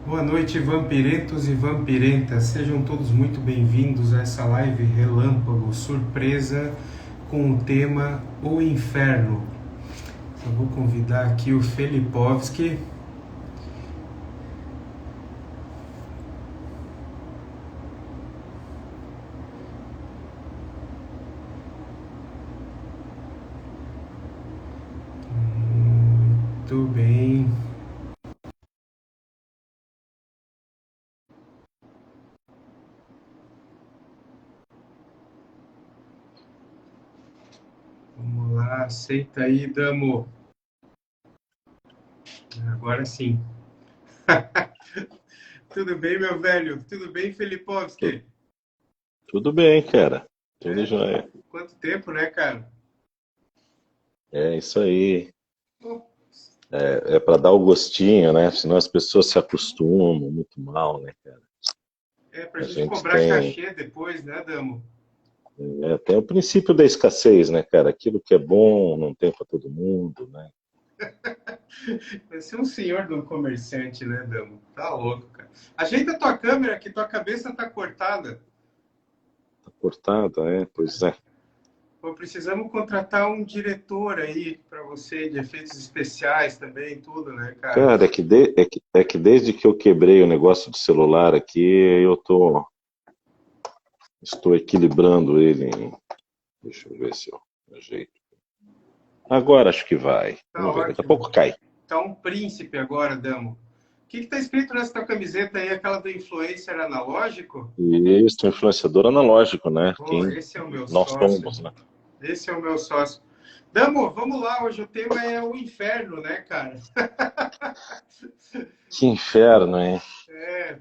Boa noite, vampirentos e vampirentas. Sejam todos muito bem-vindos a essa live relâmpago, surpresa, com o tema O Inferno. Eu vou convidar aqui o Felipovski. Muito bem. Vamos lá, aceita aí, Damo. Agora sim. Tudo bem, meu velho? Tudo bem, Tu- Felipovski? Tudo bem, cara. Tudo É, jóia. quanto tempo, né, cara? É isso aí. É para dar o gostinho, né? Senão as pessoas se acostumam muito mal, né, cara? É pra A gente gente cobrar tem, cachê depois, né, Damo? tem o princípio da escassez, né, cara? Aquilo que é bom não tem para todo mundo, né? Vai ser um senhor de um comerciante, né, Damo? Tá louco, cara. Ajeita a tua câmera, que tua cabeça tá cortada. Tá cortado, pois é. Pô, precisamos contratar um diretor aí pra você de efeitos especiais também, tudo, né, cara? Cara, é que desde que eu quebrei o negócio do celular aqui, estou equilibrando ele em. Deixa eu ver se eu ajeito. Agora acho que vai. Tá Vamos ver, daqui a ótimo. pouco cai. Tá um príncipe agora, Damo. O que que tá escrito nessa tua camiseta aí, aquela do influencer analógico? E isso, influenciador analógico, né? Pô, Quem esse é o meu nós sócio. somos, né? Esse é o meu sócio. Damo, vamos lá, hoje o tema é o inferno, né, cara? Que inferno, hein? É,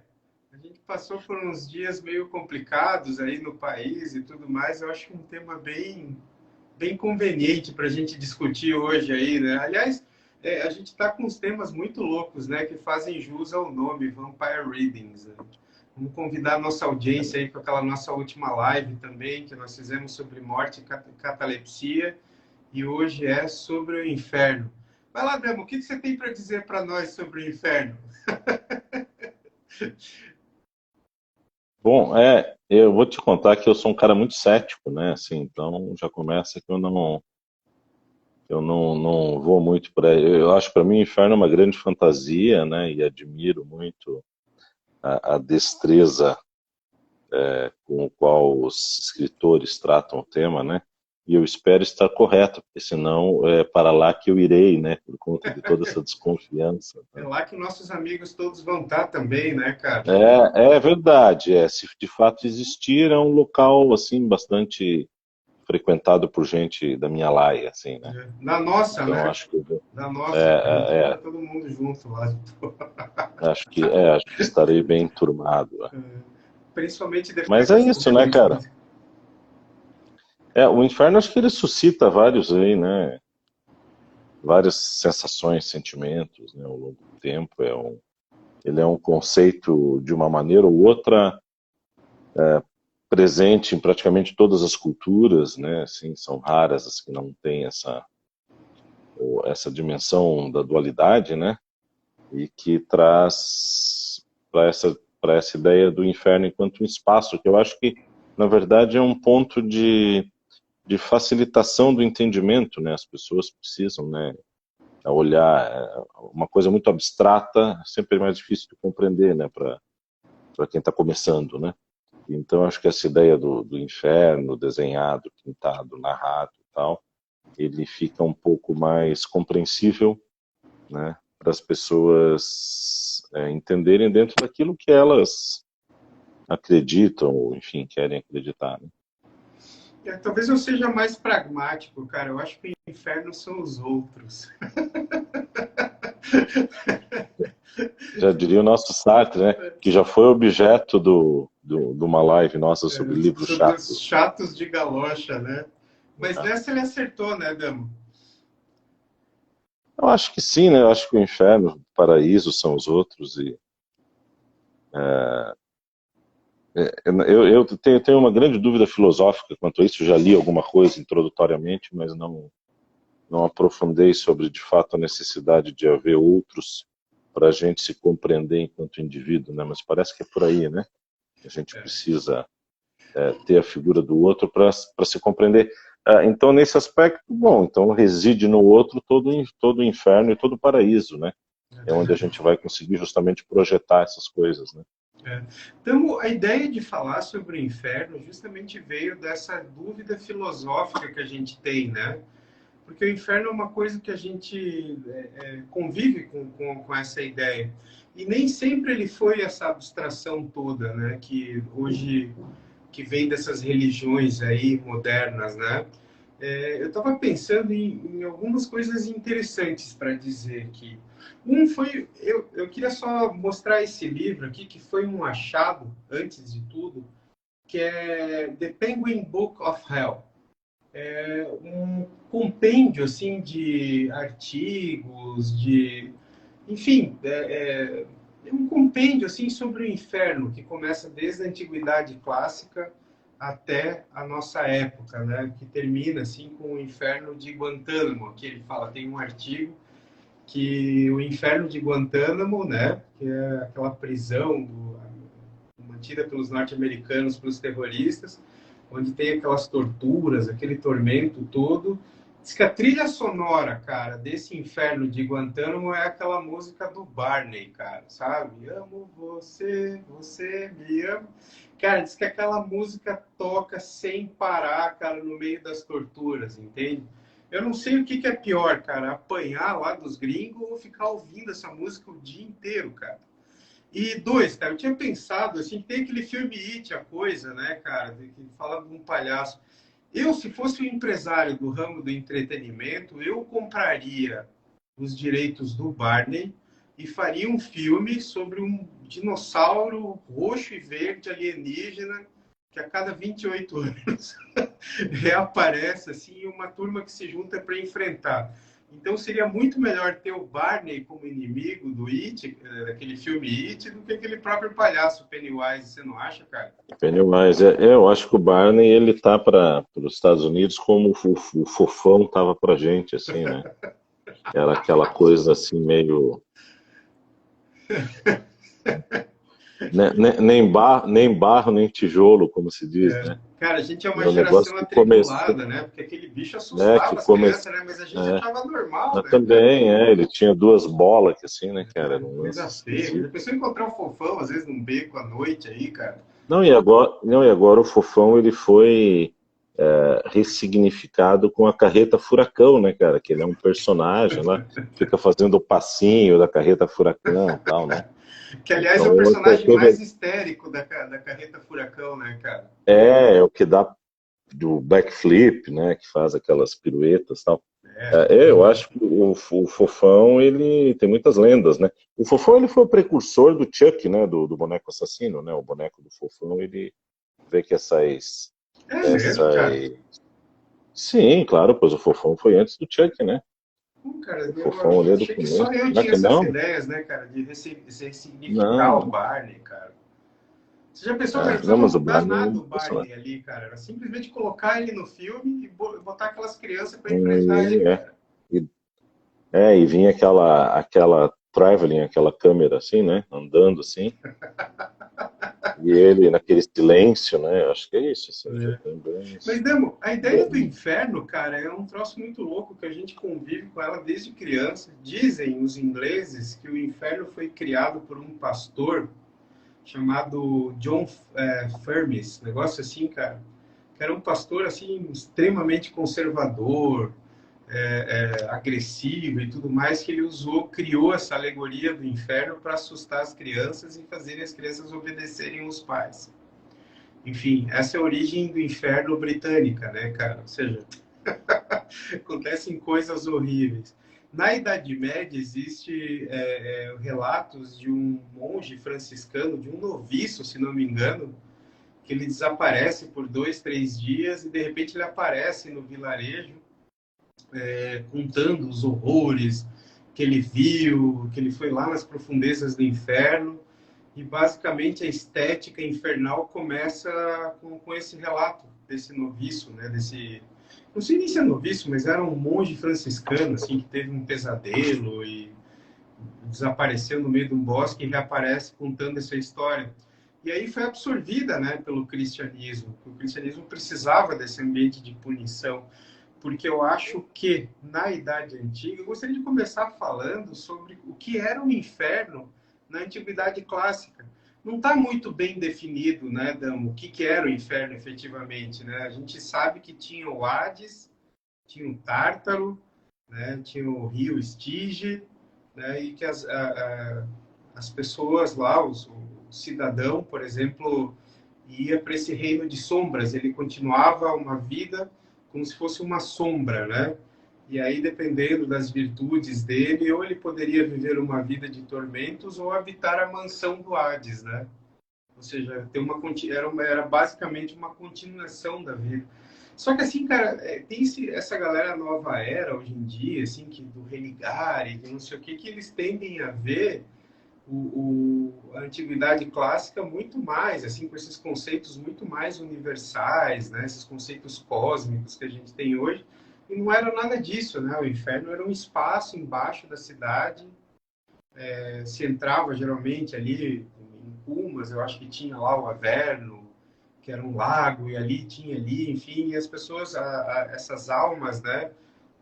a gente passou por uns dias meio complicados aí no país e tudo mais. Eu acho um tema bem conveniente para a gente discutir hoje aí, né? Aliás, a gente está com uns temas muito loucos, né? Que fazem jus ao nome, Vampire Readings. Né? Vamos convidar a nossa audiência aí para aquela nossa última live também, que nós fizemos sobre morte e catalepsia. E hoje é sobre o inferno. Vai lá, Demo, o que você tem para dizer para nós sobre o inferno? Bom, eu vou te contar que eu sou um cara muito cético, né? Assim, então já começa que eu não vou muito para. Eu acho que para mim o inferno é uma grande fantasia, né? E admiro muito a destreza com o qual os escritores tratam o tema, né? E eu espero estar correto, porque senão é para lá que eu irei, né? Por conta de toda essa desconfiança, É né? lá que nossos amigos todos vão estar também, né, cara? É verdade, se de fato existir, é um local assim bastante frequentado por gente da minha laia, assim, né? Na nossa, Então né? acho que Na nossa, que a gente é, vai é, estar todo mundo junto lá. acho que estarei bem turmado. Principalmente depois Mas é dessa isso, né, entrevista. cara? O inferno acho que ele suscita vários aí, né? Várias sensações, sentimentos, né, ao longo do tempo. Ele é um conceito de uma maneira ou outra presente em praticamente todas as culturas, né? Assim, são raras as que não têm essa dimensão da dualidade, né? E que traz para essa ideia do inferno enquanto um espaço, que eu acho que, na verdade, é um ponto de facilitação do entendimento, né? As pessoas precisam, né, olhar uma coisa muito abstrata, sempre é mais difícil de compreender, né, para quem está começando, né? Então, acho que essa ideia do inferno desenhado, pintado, narrado e tal, ele fica um pouco mais compreensível, né, para as pessoas entenderem dentro daquilo que elas acreditam, ou enfim, querem acreditar. Né? Talvez eu seja mais pragmático, cara. Eu acho que o inferno são os outros. Já diria o nosso Sartre, né, que já foi objeto de uma live nossa sobre livros Sobre os chatos. chatos de galocha, né? Mas nessa ele acertou, né, Damo? Eu acho que sim, né? Eu acho que o inferno, o paraíso são os outros e eu tenho uma grande dúvida filosófica quanto a isso. Eu já li alguma coisa introdutoriamente, mas não aprofundei sobre de fato a necessidade de haver outros, para a gente se compreender enquanto indivíduo, né? Mas parece que é por aí, né? A gente precisa ter a figura do outro para se compreender. Então, nesse aspecto, bom, então reside no outro todo o inferno e todo o paraíso, né? É onde a gente vai conseguir justamente projetar essas coisas, né? Então, a ideia de falar sobre o inferno justamente veio dessa dúvida filosófica que a gente tem, né? Porque o inferno é uma coisa que a gente convive com essa ideia. E nem sempre ele foi essa abstração toda, né? Que hoje, que vem dessas religiões aí modernas, né? Eu estava pensando em algumas coisas interessantes para dizer aqui. Um foi, eu queria só mostrar esse livro aqui, que foi um achado, antes de tudo, que é The Penguin Book of Hell. É um compêndio assim, de artigos, enfim, é um compêndio assim, sobre o inferno, que começa desde a Antiguidade Clássica até a nossa época, né? Que termina assim com o inferno de Guantánamo, que ele fala, tem um artigo que o inferno de Guantánamo, né, que é aquela prisão mantida pelos norte-americanos para os terroristas, onde tem aquelas torturas, aquele tormento todo. Diz que a trilha sonora, cara, desse inferno de Guantánamo é aquela música do Barney, cara, sabe? Amo você, você me ama. Cara, diz que aquela música toca sem parar, cara, no meio das torturas, entende? Eu não sei o que é pior, cara, apanhar lá dos gringos ou ficar ouvindo essa música o dia inteiro, cara. E dois, cara, eu tinha pensado, assim, que tem aquele filme It, a coisa, né, cara, que fala de um palhaço. Eu, se fosse um empresário do ramo do entretenimento, eu compraria os direitos do Barney e faria um filme sobre um dinossauro roxo e verde alienígena que a cada 28 anos reaparece, assim, uma turma que se junta para enfrentar. Então seria muito melhor ter o Barney como inimigo do It, daquele filme It, do que aquele próprio palhaço Pennywise, você não acha, cara? Pennywise, eu acho que o Barney, ele tá para os Estados Unidos como o Fofão tava pra gente, assim, né? Era aquela coisa assim, meio... nem barro, nem tijolo, como se diz, né? Cara, a gente é uma É um negócio geração que atribulada, né? Porque aquele bicho assustava as crianças, né? Mas a gente achava normal, mas né, cara? também, ele tinha duas bolas, que assim, né, cara? Era um lance Coisa feia. Já esquisito. pensou em encontrar um fofão, às vezes, num beco à noite aí, cara? Não, e agora o Fofão, ele foi ressignificado com a Carreta Furacão, né, cara? Que ele é um personagem lá, fica fazendo o passinho da Carreta Furacão e tal, né? Que, aliás, é o Então, personagem mais histérico da Carreta Furacão, né, cara? é o que dá do backflip, né? Que faz aquelas piruetas e tal. Eu acho que o Fofão, ele tem muitas lendas, né? O Fofão, ele foi o precursor do Chuck, né? Do boneco assassino, né? O boneco do Fofão, ele vê que essas... É mesmo, cara? Sim, claro, pois o Fofão foi antes do Chuck, né? Cara, O Fofão eu ali é do achei que só começo. eu Será tinha que essas não? ideias, né, cara? De ressignificar o Não. Barney, cara. Você já pensou, cara? Não Não, precisava mas o mudar Barney é nada o impressionante. Barney ali, cara. Era simplesmente colocar ele no filme e botar aquelas crianças para enfrentar ele, E, cara. e, e vinha aquela traveling, aquela câmera assim, né? Andando assim. E ele naquele silêncio, né? Eu acho que é isso, assim, já tem bem Mas, isso. Demo, a ideia do Bom, inferno, cara, é um troço muito louco que a gente convive com ela desde criança. Dizem os ingleses que o inferno foi criado por um pastor chamado John Fermis, negócio assim, cara, que era um pastor assim extremamente conservador, agressivo e tudo mais, que ele criou essa alegoria do inferno para assustar as crianças e fazer as crianças obedecerem os pais. Enfim, essa é a origem do inferno britânica, né, cara? Ou seja, acontecem coisas horríveis. Na Idade Média, existe relatos de um monge franciscano, de um noviço, se não me engano, que ele desaparece por 2, 3 dias e, de repente, ele aparece no vilarejo contando os horrores que ele viu, que ele foi lá nas profundezas do inferno. E, basicamente, a estética infernal começa com esse relato desse noviço, né? Não sei nem se é noviço, mas era um monge franciscano, assim, que teve um pesadelo e desapareceu no meio de um bosque e reaparece contando essa história. E aí foi absorvida, né, pelo cristianismo. O cristianismo precisava desse ambiente de punição, porque eu acho que na Idade Antiga, eu gostaria de começar falando sobre o que era o inferno na Antiguidade Clássica. Não está muito bem definido, né, Damo, o que era o inferno efetivamente, né? A gente sabe que tinha o Hades, tinha o Tártaro, né, tinha o rio Estige, né, e que as pessoas lá, o cidadão, por exemplo, ia para esse reino de sombras, ele continuava uma vida como se fosse uma sombra, né? E aí, dependendo das virtudes dele, ou ele poderia viver uma vida de tormentos ou habitar a mansão do Hades, né? Ou seja, era basicamente uma continuação da vida. Só que assim, cara, tem essa galera nova era hoje em dia, assim, que do religare, que não sei o que eles tendem a ver a antiguidade clássica muito mais, assim, com esses conceitos muito mais universais, né? Esses conceitos cósmicos que a gente tem hoje. E não era nada disso, né? O inferno era um espaço embaixo da cidade, se entrava geralmente ali em Cumas, eu acho que tinha lá o Averno, que era um lago, e ali tinha ali, enfim, e as pessoas, essas almas, né,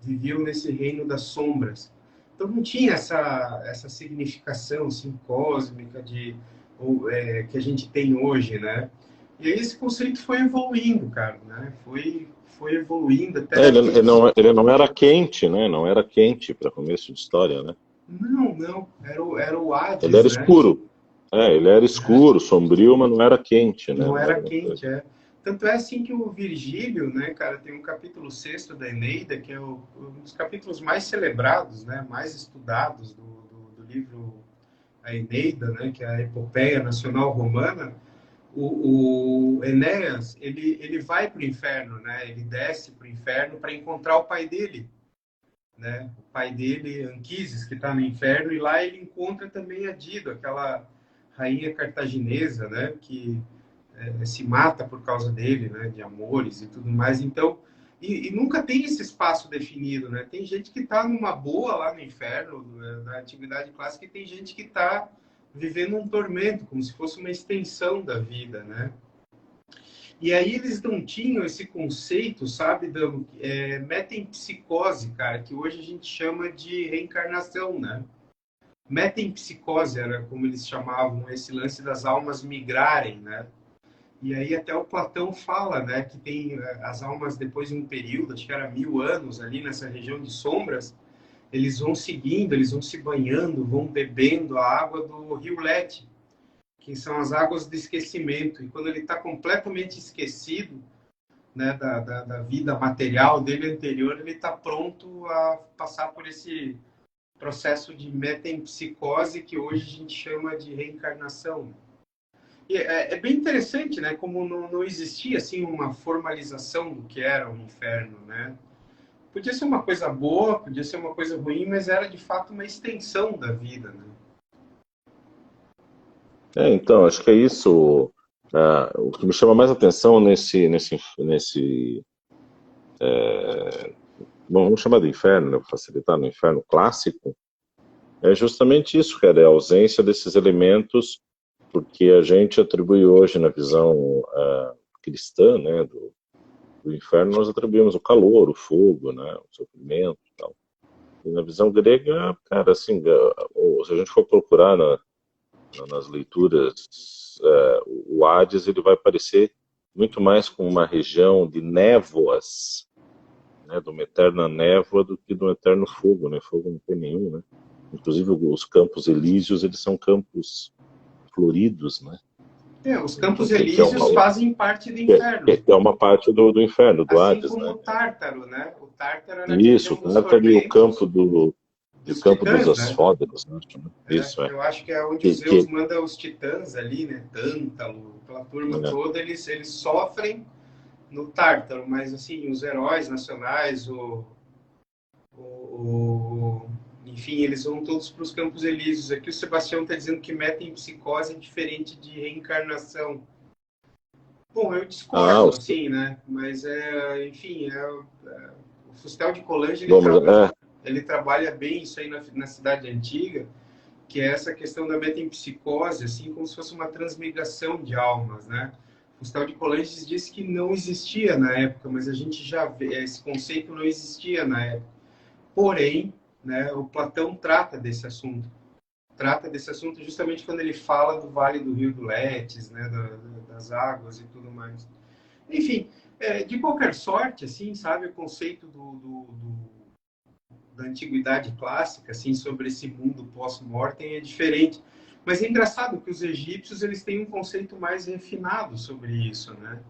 viviam nesse reino das sombras. Então não tinha essa significação assim, cósmica que a gente tem hoje, né? E aí esse conceito foi evoluindo, cara, né? Foi evoluindo até... Ele não era quente, né? Não era quente para começo de história, né? Não, era o Ele era Hades, né? escuro. Ele era escuro, sombrio, mas não era quente, né? Não Não era era uma quente, coisa. é. Tanto é assim que o Virgílio, né, cara, tem um capítulo 6º da Eneida, que é um dos capítulos mais celebrados, né, mais estudados do livro A Eneida, né, que é a epopeia nacional romana. O Enéas, ele vai para o inferno, né, ele desce para o inferno para encontrar o pai dele, né, o pai dele, Anquises, que está no inferno, e lá ele encontra também a Dido, aquela rainha cartaginesa, né, que se mata por causa dele, né, de amores e tudo mais. Então, e nunca tem esse espaço definido, né? Tem gente que está numa boa lá no inferno da antiguidade clássica e tem gente que está vivendo um tormento, como se fosse uma extensão da vida, né? E aí eles não tinham esse conceito, sabe, Damo, metempsicose, cara, que hoje a gente chama de reencarnação, né? Metempsicose era como eles chamavam esse lance das almas migrarem, né? E aí até o Platão fala, né, que tem as almas depois de um período, acho que era 1000 anos ali nessa região de sombras, eles vão seguindo, eles vão se banhando, vão bebendo a água do rio Lete, que são as águas do esquecimento. E quando ele está completamente esquecido, né, da vida material dele anterior, ele está pronto a passar por esse processo de metempsicose que hoje a gente chama de reencarnação. E é bem interessante, né? Como não existia assim uma formalização do que era o inferno, né? Podia ser uma coisa boa, podia ser uma coisa ruim, mas era de fato uma extensão da vida, né? Então, acho que é isso. O que me chama mais atenção bom, vamos chamar de inferno, né, para facilitar, no inferno clássico, é justamente isso, cara, é a ausência desses elementos, porque a gente atribui hoje na visão cristã, né, do inferno, nós atribuímos o calor, o fogo, né, o sofrimento e tal. E na visão grega, cara, assim, se a gente for procurar nas leituras, o Hades ele vai parecer muito mais com uma região de névoas, né, de uma eterna névoa do que de um eterno fogo, né? Fogo não tem nenhum, né? Inclusive os campos elíseos, eles são campos floridos, né? Os campos Que é elíseos fazem parte do inferno. Que é uma parte do inferno, do assim Hades, como né? o Tártaro, né? O Tártaro era a Isso, região o dos Tártaro e o campo dos campo dos titãs, né? Asfóderos, né? Isso, Eu acho que é onde o Zeus manda os titãs ali, né? Tântalo, aquela turma toda, eles sofrem no Tártaro, mas assim, os heróis nacionais, enfim, eles vão todos para os Campos Elíseos. Aqui o Sebastião está dizendo que metempsicose é diferente de reencarnação. Bom, eu discordo, assim, né? Mas, enfim, o Fustel de Colange, ele trabalha bem isso aí na Cidade Antiga. que é essa questão da metempsicose, assim, como se fosse uma transmigração de almas, né? Gustavo de Colanges disse que não existia na época, mas a gente já vê, esse conceito não existia na época. Porém, né, o Platão trata desse assunto justamente quando ele fala do Vale do Rio do Letes, né, das águas e tudo mais. Enfim, de qualquer sorte, assim, sabe, o conceito da antiguidade clássica, assim, sobre esse mundo pós-mortem é diferente. Mas é engraçado que os egípcios eles têm um conceito mais refinado sobre isso, né?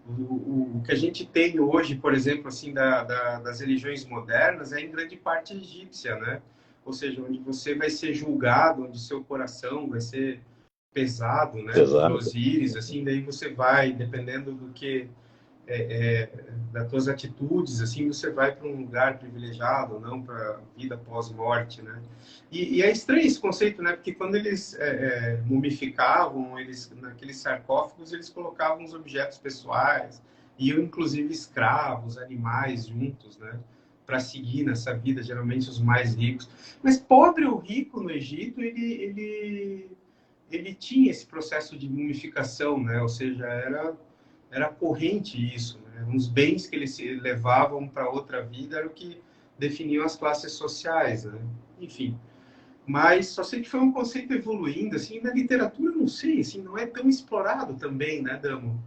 O que a gente tem hoje, por exemplo, assim, das religiões modernas é em grande parte egípcia, né? Ou seja, onde você vai ser julgado, onde seu coração vai ser pesado, né? Por Pesado. Osíris, assim, daí você vai, dependendo do que das tuas atitudes, assim, você vai para um lugar privilegiado, não para vida pós-morte, né? E é estranho esse conceito, né? Porque quando eles mumificavam, eles naqueles sarcófagos eles colocavam os objetos pessoais, iam inclusive escravos, animais juntos, né? Para seguir nessa vida, geralmente os mais ricos. Mas pobre ou rico no Egito, ele tinha esse processo de mumificação, né? Ou seja, era corrente isso, né? Os bens que eles levavam para outra vida era o que definiam as classes sociais, né? Enfim, mas só sei que foi um conceito evoluindo, assim, na literatura não sei, assim, não é tão explorado também, né, Damo?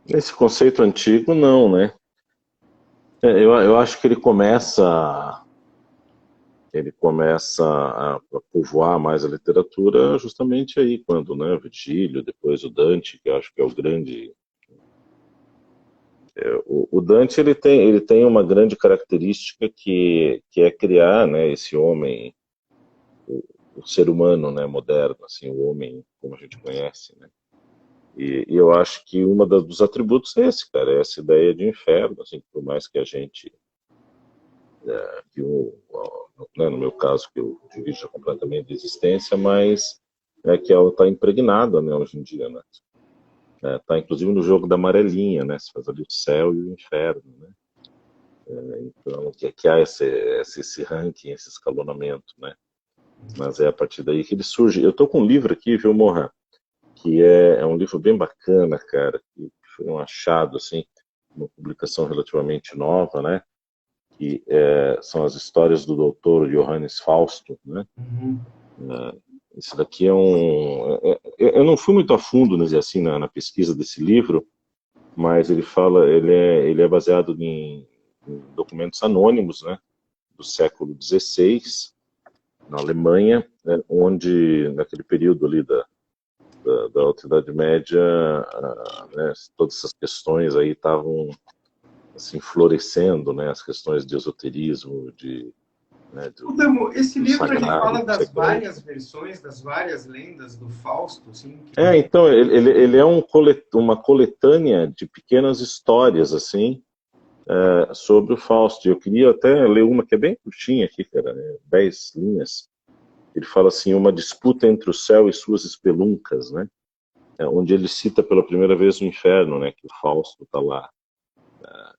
Esse conceito antigo, não, né? Eu acho que ele começa a povoar mais a literatura justamente aí, quando, né, o Virgílio, depois o Dante, que eu acho que é o grande... O Dante, ele tem uma grande característica que é criar, né, esse homem, o ser humano, né, moderno, assim, o homem como a gente conhece, né? E eu acho que dos atributos é esse, cara, é essa ideia de inferno, assim, por mais que a gente, né, no meu caso, que eu divido completamente a existência, mas que ela está impregnada, né, hoje em dia, né? Tá inclusive no jogo da amarelinha, né? Se faz ali o céu e o inferno, né? Então, que há esse ranking, esse escalonamento, né? Mas é a partir daí que ele surge. Eu tô com um livro aqui, viu, Morra? Que é um livro bem bacana, cara, que foi um achado, assim, uma publicação relativamente nova, né? Que são as histórias do doutor Johannes Fausto, né? Uhum. Esse daqui eu não fui muito a fundo, né, assim, na pesquisa desse livro, mas ele é baseado em documentos anônimos, né? Do século XVI, na Alemanha, né, onde, naquele período ali da Alta Idade Média, né, todas essas questões aí estavam assim, florescendo, né, as questões de esoterismo, né, Damo, esse do livro ele sagrado, fala do das secreto. várias versões, das várias lendas do Fausto, assim, Então, ele é uma coletânea de pequenas histórias, assim, sobre o Fausto. Eu queria até ler uma que é bem curtinha aqui, cara, 10 linhas. Ele fala assim, uma disputa entre o céu e suas espeluncas, né? Onde ele cita pela primeira vez o inferno, né? Que o Fausto está lá.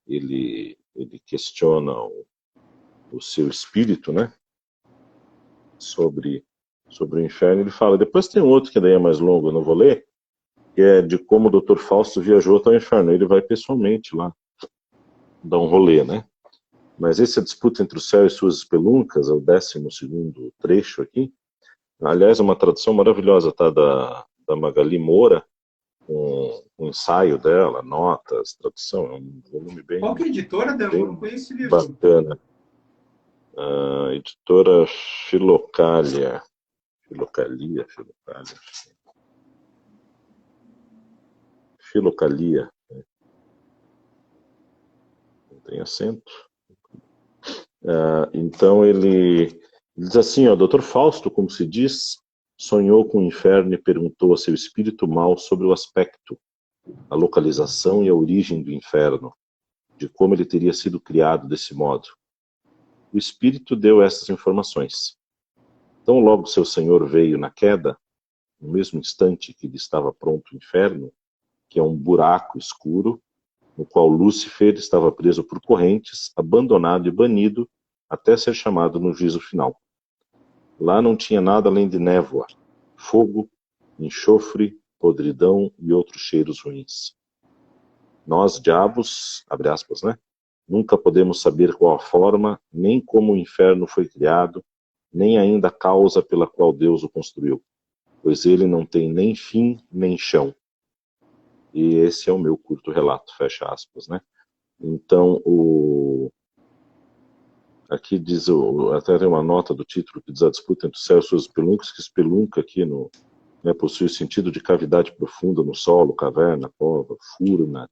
Ele questiona o seu espírito, né? Sobre o inferno. Ele fala. Depois tem outro que daí é mais longo, eu não vou ler, que é de como o Dr. Fausto viajou até o inferno. Ele vai pessoalmente lá dar um rolê, né? Mas essa disputa entre o céu e suas espeluncas, é o 12º trecho aqui. Aliás, é uma tradução maravilhosa, tá? Da Magali Moura, um ensaio dela, notas, tradução, é um volume qual que é a editora, Damo? Eu não bem conheço esse livro. bacana. Editora Filocalia. Filocalia. Não tem acento. Então ele diz assim, ó, Dr. Fausto, como se diz, sonhou com o inferno e perguntou a seu espírito mau sobre o aspecto, a localização e a origem do inferno, de como ele teria sido criado desse modo. O espírito deu essas informações. Tão logo seu senhor veio na queda, no mesmo instante que lhe estava pronto o inferno, que é um buraco escuro, no qual Lúcifer estava preso por correntes, abandonado e banido, até ser chamado no juízo final. Lá não tinha nada além de névoa, fogo, enxofre, podridão e outros cheiros ruins. Nós, diabos, abre aspas, né? Nunca podemos saber qual a forma, nem como o inferno foi criado, nem ainda a causa pela qual Deus o construiu, pois ele não tem nem fim nem chão. E esse é o meu curto relato, fecha aspas, né? Então, aqui diz, até tem uma nota do título que diz: a disputa entre o céu e suas espelunkas, que espelunca aqui né, possui o sentido de cavidade profunda no solo, caverna, cova, furna,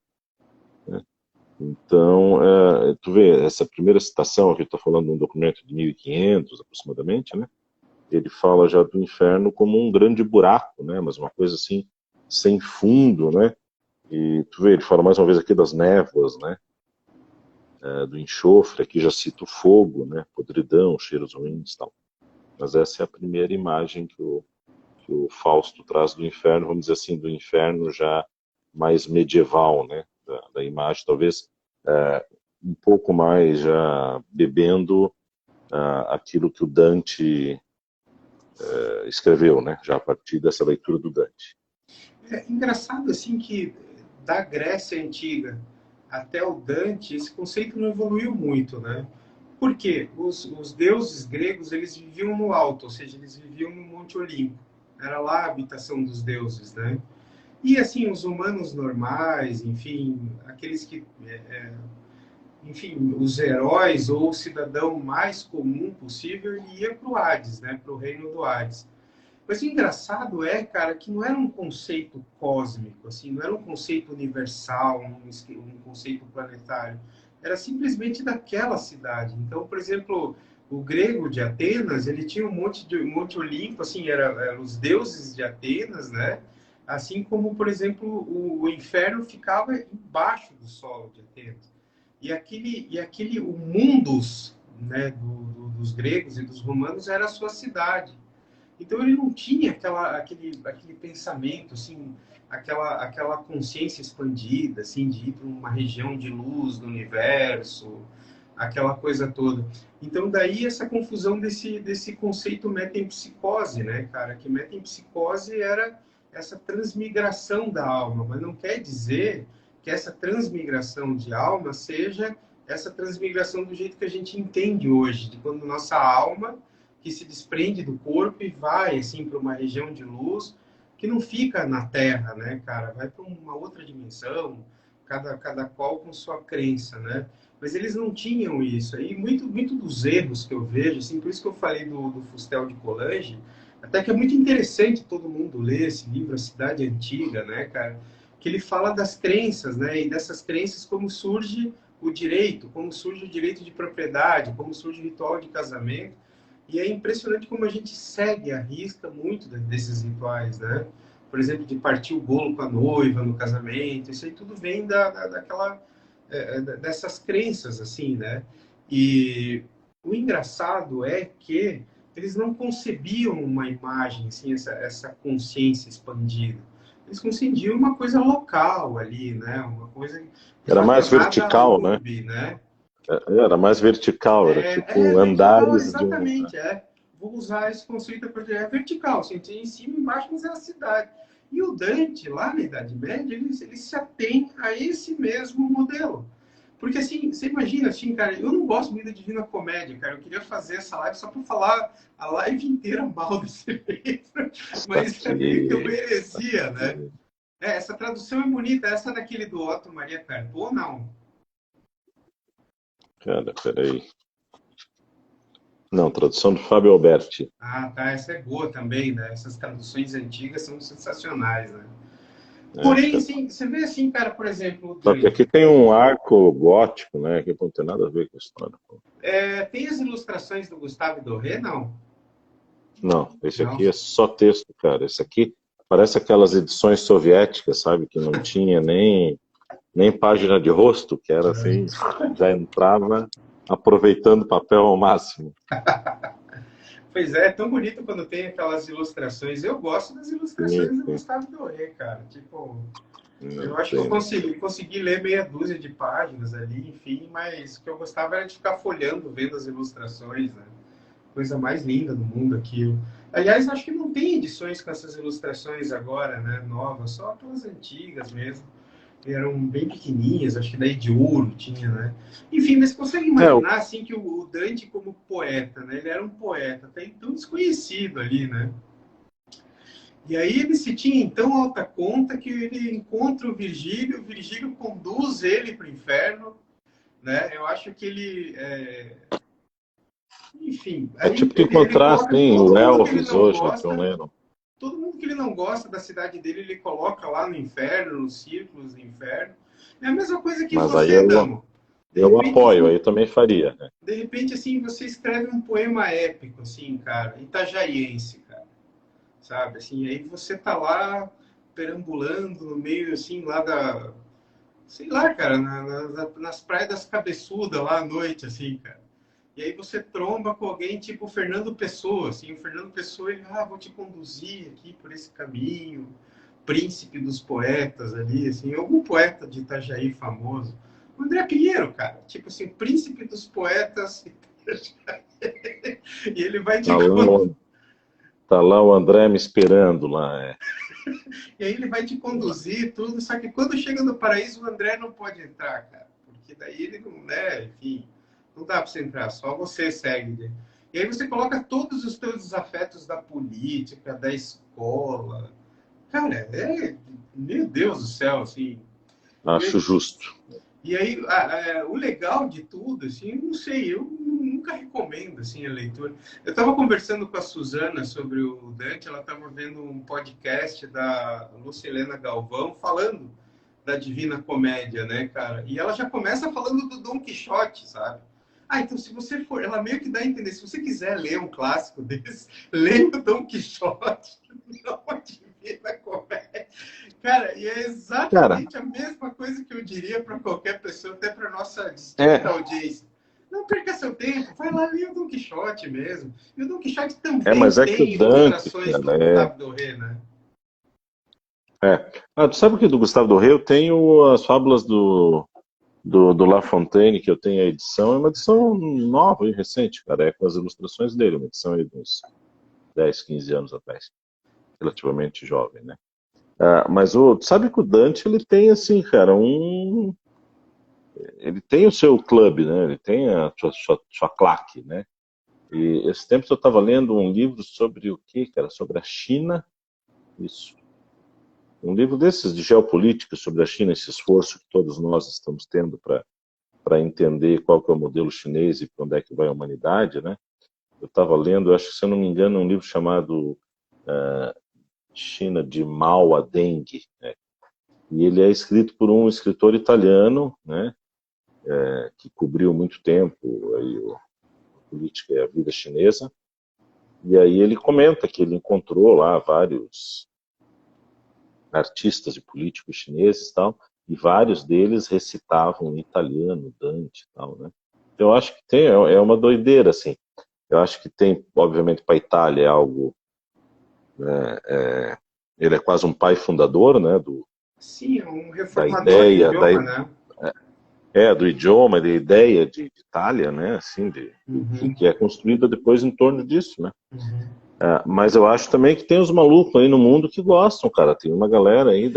né? Então, tu vê, essa primeira citação aqui, estou falando de um documento de 1500 aproximadamente, né? Ele fala já do inferno como um grande buraco, né? Mas uma coisa assim, sem fundo, né? E tu vê, ele fala mais uma vez aqui das névoas, né? Do enxofre, aqui já cita o fogo, né? Podridão, cheiros ruins e tal. Mas essa é a primeira imagem que o Fausto traz do inferno, vamos dizer assim, do inferno já mais medieval, né? Da imagem, talvez um pouco mais já bebendo aquilo que o Dante escreveu, né? Já a partir dessa leitura do Dante. É engraçado assim que da Grécia Antiga até o Dante, esse conceito não evoluiu muito, né? Por quê? Os deuses gregos, eles viviam no alto, ou seja, eles viviam no Monte Olimpo. Era lá a habitação dos deuses, né? E assim, os humanos normais, enfim, aqueles que, enfim, os heróis ou o cidadão mais comum possível, ele ia para o Hades, né? Para o reino do Hades. Mas o engraçado é, cara, que não era um conceito cósmico, assim, não era um conceito universal, um conceito planetário. Era simplesmente daquela cidade. Então, por exemplo, o grego de Atenas, ele tinha um monte Olimpo, assim, eram os deuses de Atenas, né? Assim como, por exemplo, o inferno ficava embaixo do solo de Atenas. O mundus, né, dos gregos e dos romanos era a sua cidade. Então ele não tinha aquele pensamento, assim, aquela consciência expandida, assim, de ir para uma região de luz do universo, aquela coisa toda. Então daí essa confusão desse conceito metempsicose, né, cara? Que metempsicose era essa transmigração da alma, mas não quer dizer que essa transmigração de alma seja essa transmigração do jeito que a gente entende hoje, de quando nossa alma que se desprende do corpo e vai assim para uma região de luz que não fica na Terra, né, cara? Vai para uma outra dimensão, cada qual com sua crença, né? Mas eles não tinham isso. Aí muito dos erros que eu vejo, assim, por isso que eu falei do Fustel de Colange, até que é muito interessante todo mundo ler esse livro, A Cidade Antiga, né, cara? Que ele fala das crenças, né? E dessas crenças como surge o direito, como surge o direito de propriedade, como surge o ritual de casamento. E é impressionante como a gente segue à risca muito desses rituais, né? Por exemplo, de partir o bolo com a noiva no casamento, isso aí tudo vem dessas crenças, assim, né? E o engraçado é que eles não concebiam uma imagem, assim, essa consciência expandida. Eles concebiam uma coisa local ali, né? Uma coisa Era mais vertical, né? Né? Era mais vertical, era tipo vertical, andares de um. exatamente, Vou usar esse conceito porque é vertical, assim, tem em cima e embaixo, mas é a cidade. E o Dante, lá na Idade Média, ele se atém a esse mesmo modelo. Porque, assim, você imagina, assim, cara, eu não gosto muito da Divina Comédia, cara, eu queria fazer essa live só para falar a live inteira mal desse livro, mas é meio que uma heresia, né? Essa tradução é bonita, essa daqui do Otto Maria Carpo, ou não? Cara, peraí. Não, tradução do Fábio Alberti. Ah, tá. Essa é boa também, né? Essas traduções antigas são sensacionais, né? Porém, assim, você vê assim, cara, por exemplo... Só que aqui tem um arco gótico, né? Que não tem nada a ver com a história. Tem as ilustrações do Gustavo Doré, não? Não, esse Não. aqui é só texto, cara. Esse aqui parece aquelas edições soviéticas, sabe? Que não tinha nem página de rosto, que era assim, já entrava aproveitando o papel ao máximo. Pois é tão bonito quando tem aquelas ilustrações. Eu gosto das ilustrações do Gustavo Doré, cara. Tipo, eu acho que eu consegui ler meia dúzia de páginas ali, enfim, mas o que eu gostava era de ficar folhando, vendo as ilustrações, né? Coisa mais linda do mundo aquilo. Aliás, acho que não tem edições com essas ilustrações agora, né, novas, só aquelas antigas mesmo, que eram bem pequenininhas, acho que daí de ouro tinha, né? Enfim, mas você consegue É, imaginar, assim, que o Dante como poeta, né, ele era um poeta até então desconhecido ali, né? E aí ele se tinha em tão alta conta que ele encontra o Virgílio conduz ele para o inferno, né? Eu acho que ele, enfim, é aí tipo de ele encontrar, coloca assim, todo o mundo que ele Elvis não hoje, né, John gosta, Lennon. todo mundo que ele não gosta da cidade dele, ele coloca lá no inferno, nos círculos do inferno. É a mesma coisa que Mas aí você, Damo. De eu repente, apoio, aí assim, eu também faria, né? você escreve um poema épico, assim, cara, itajaiense, cara, sabe? Assim, aí você tá lá perambulando no meio, assim, lá da, sei lá, cara, nas praias das cabeçudas lá à noite, assim, cara. E aí você tromba com alguém tipo o Fernando Pessoa, assim, o Fernando Pessoa, ele, vou te conduzir aqui por esse caminho, príncipe dos poetas ali, assim, algum poeta de Itajaí famoso. O André Pinheiro, cara, tipo assim, príncipe dos poetas, e ele vai te Tá lá, tá lá o André me esperando lá. É. e aí ele vai te conduzir tudo, só que quando chega no paraíso o André não pode entrar, cara, porque daí ele não, né, enfim, não dá para você entrar, só você segue, né? E aí você coloca todos os teus desafetos da política, da escola, cara, meu Deus do céu, assim. Acho E, justo. e aí, o legal de tudo, assim, eu não sei, eu nunca recomendo, assim, a leitura. Eu estava conversando com a Suzana sobre o Dante, ela estava vendo um podcast da Lucilena Galvão falando da Divina Comédia, né, cara? E ela já começa falando do Dom Quixote, sabe? Então se você for, ela meio que dá a entender, se você quiser ler um clássico desse, leia o Dom Quixote, não a Divina Comédia. Cara, e é Cara, exatamente a mesma coisa que eu diria para qualquer pessoa, até para nossa distinta é, audiência. Não perca seu tempo, vai lá ler o Don Quixote mesmo. E o Don Quixote também mas é que o tem Dante, ilustrações do cara, Gustavo Doré, né? tu sabe que do Gustavo Doré eu tenho as fábulas do La Fontaine, que eu tenho a edição, é uma edição nova e recente, cara, é com as ilustrações dele, uma edição aí de uns 10, 15 anos atrás, relativamente jovem, né? Mas tu sabe que o Dante, ele tem assim, cara, ele tem o seu clube, né? Ele tem a sua claque, né? E esse tempo eu estava lendo um livro sobre o quê, cara? Sobre a China, isso. Um livro desses de geopolítica sobre a China, esse esforço que todos nós estamos tendo para entender qual que é o modelo chinês e para onde é que vai a humanidade, né? Eu estava lendo, acho que se eu não me engano, um livro chamado China de Mao a Deng, né? E ele é escrito por um escritor italiano, né? Que cobriu muito tempo aí, a política e a vida chinesa. E aí ele comenta que ele encontrou lá vários artistas e políticos chineses e tal, e vários deles recitavam em italiano, Dante e tal, né? Eu acho que é uma doideira, assim. Eu acho que tem, obviamente, para a Itália é algo, né, ele é quase um pai fundador, né, Sim, é um da reformador do ideia, idioma, né? do idioma, da ideia de Itália, né, assim, Uhum, que é construída depois em torno disso, né? uhum. Mas eu acho também que tem os malucos aí no mundo que gostam, cara. Tem uma galera aí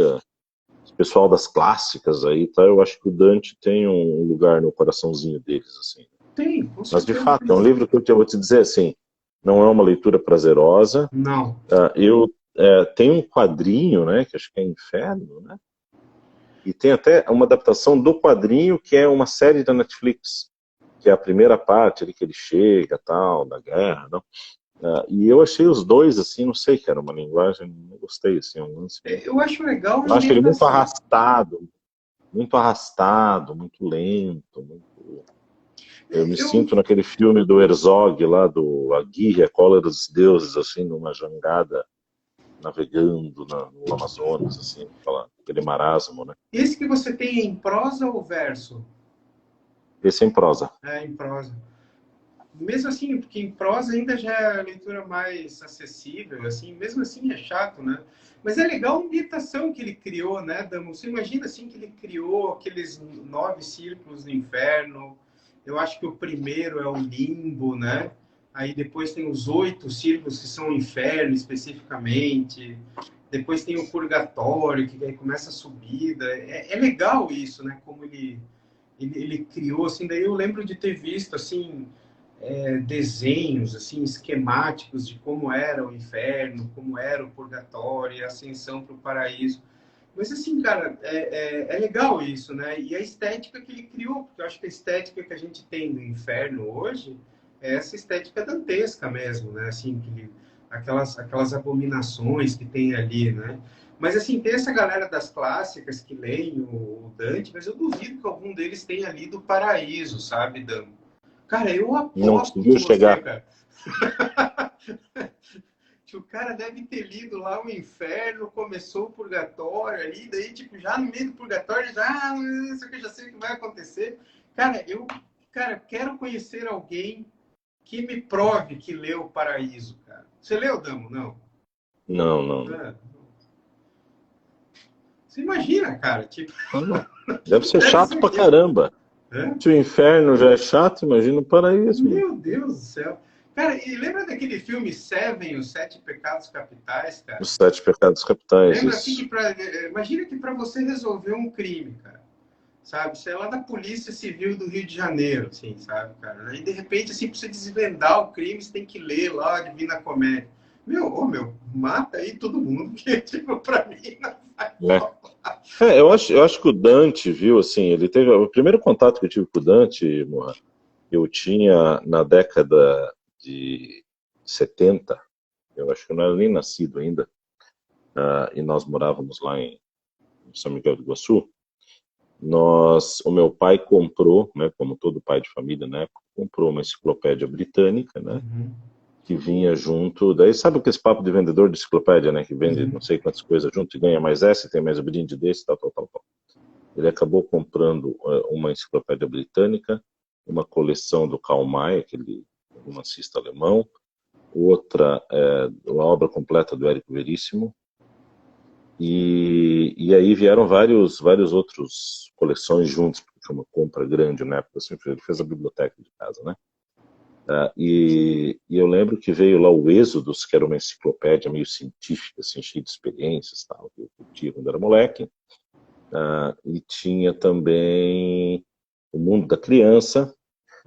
pessoal das clássicas aí, tá? Eu acho que o Dante tem um lugar no coraçãozinho deles, assim. Tem, com Mas de certeza fato, tem. é um livro que eu vou te dizer assim, não é uma leitura prazerosa. Não. Eu tenho um quadrinho, né, que acho que é Inferno, né? E tem até uma adaptação do quadrinho que é uma série da Netflix, que é a primeira parte ali que ele chega, tal, da guerra, não? E eu achei os dois assim, não sei, que era uma linguagem, não gostei, assim, um lance meio. Eu acho legal a Eu acho ele ambientação. muito arrastado, muito lento, muito. Eu me Eu, sinto naquele filme do Herzog lá, do A Guerra, a Cólera dos Deuses, assim, numa jangada, navegando no Amazonas, assim, aquele marasmo, né? esse que você tem em prosa ou verso? Esse é em prosa. É, em prosa. Mesmo assim, porque em prosa ainda já é a leitura mais acessível, assim, mesmo assim é chato, né? Mas é legal a ambientação que ele criou, né, Damo? Você imagina, assim, que ele criou aqueles 9 círculos do inferno. Eu acho que o primeiro é o limbo, né? aí depois tem os 8 círculos que são o inferno especificamente, depois tem o purgatório, que aí começa a subida. É legal isso, né? Como ele criou, assim, daí eu lembro de ter visto, assim, desenhos, assim, esquemáticos de como era o inferno, como era o purgatório, e a ascensão para o paraíso. Mas, assim, cara, é legal isso, né? E a estética que ele criou, porque eu acho que a estética que a gente tem do inferno hoje é essa estética dantesca mesmo, né? Assim, aquelas abominações que tem ali, né? Mas, assim, tem essa galera das clássicas que leem o Dante, mas eu duvido que algum deles tenha lido o Paraíso, sabe, Dan? Cara, eu Não aposto conseguiu com você, chegar. cara. Que o cara deve ter lido lá o inferno, começou o purgatório ali, daí, tipo, já no meio do purgatório, já, isso aqui eu já sei o que vai acontecer. Cara, cara, quero conhecer alguém que me prove que leu o Paraíso, cara. Você leu, Damo? Não. Não, não, não. É. Você imagina, cara, tipo, Não. Deve ser deve chato ser pra aquilo. caramba. É? Se o inferno já é chato, imagina o paraíso, mano. Meu Deus do céu. Cara, e lembra daquele filme Seven, Os Sete Pecados Capitais, cara? Os sete pecados capitais, Lembra assim que isso. imagina que para você resolver um crime, cara, sabe? Você é lá da Polícia Civil do Rio de Janeiro, assim, sabe, cara? Aí de repente assim para você desvendar o crime, você tem que ler lá a Divina Comédia. Meu, mata aí todo mundo que tipo para mim não vai Né? rolar. Eu acho que o Dante, viu, assim, ele teve. O primeiro contato que eu tive com o Dante, Moura, eu tinha na década de 70, eu acho que eu não era nem nascido ainda, e nós morávamos lá em São Miguel do Iguaçu. O meu pai comprou, né, como todo pai de família, né, comprou uma enciclopédia britânica, né, Uhum, que vinha junto. Daí sabe aquele papo de vendedor de enciclopédia, né, que vende uhum. não sei quantas coisas junto e ganha mais essa, tem mais um brinde desse, tal, tal, tal, tal. Ele acabou comprando uma enciclopédia britânica, uma coleção do Karl May, aquele romancista alemão, outra, uma obra completa do Érico Veríssimo, e aí vieram vários outros coleções juntos, porque foi uma compra grande na época, assim, ele fez a biblioteca de casa, né? E eu lembro que veio lá o Êxodos, que era uma enciclopédia meio científica, assim, cheia de experiências, tal, que eu curtia quando era moleque. E tinha também O Mundo da Criança,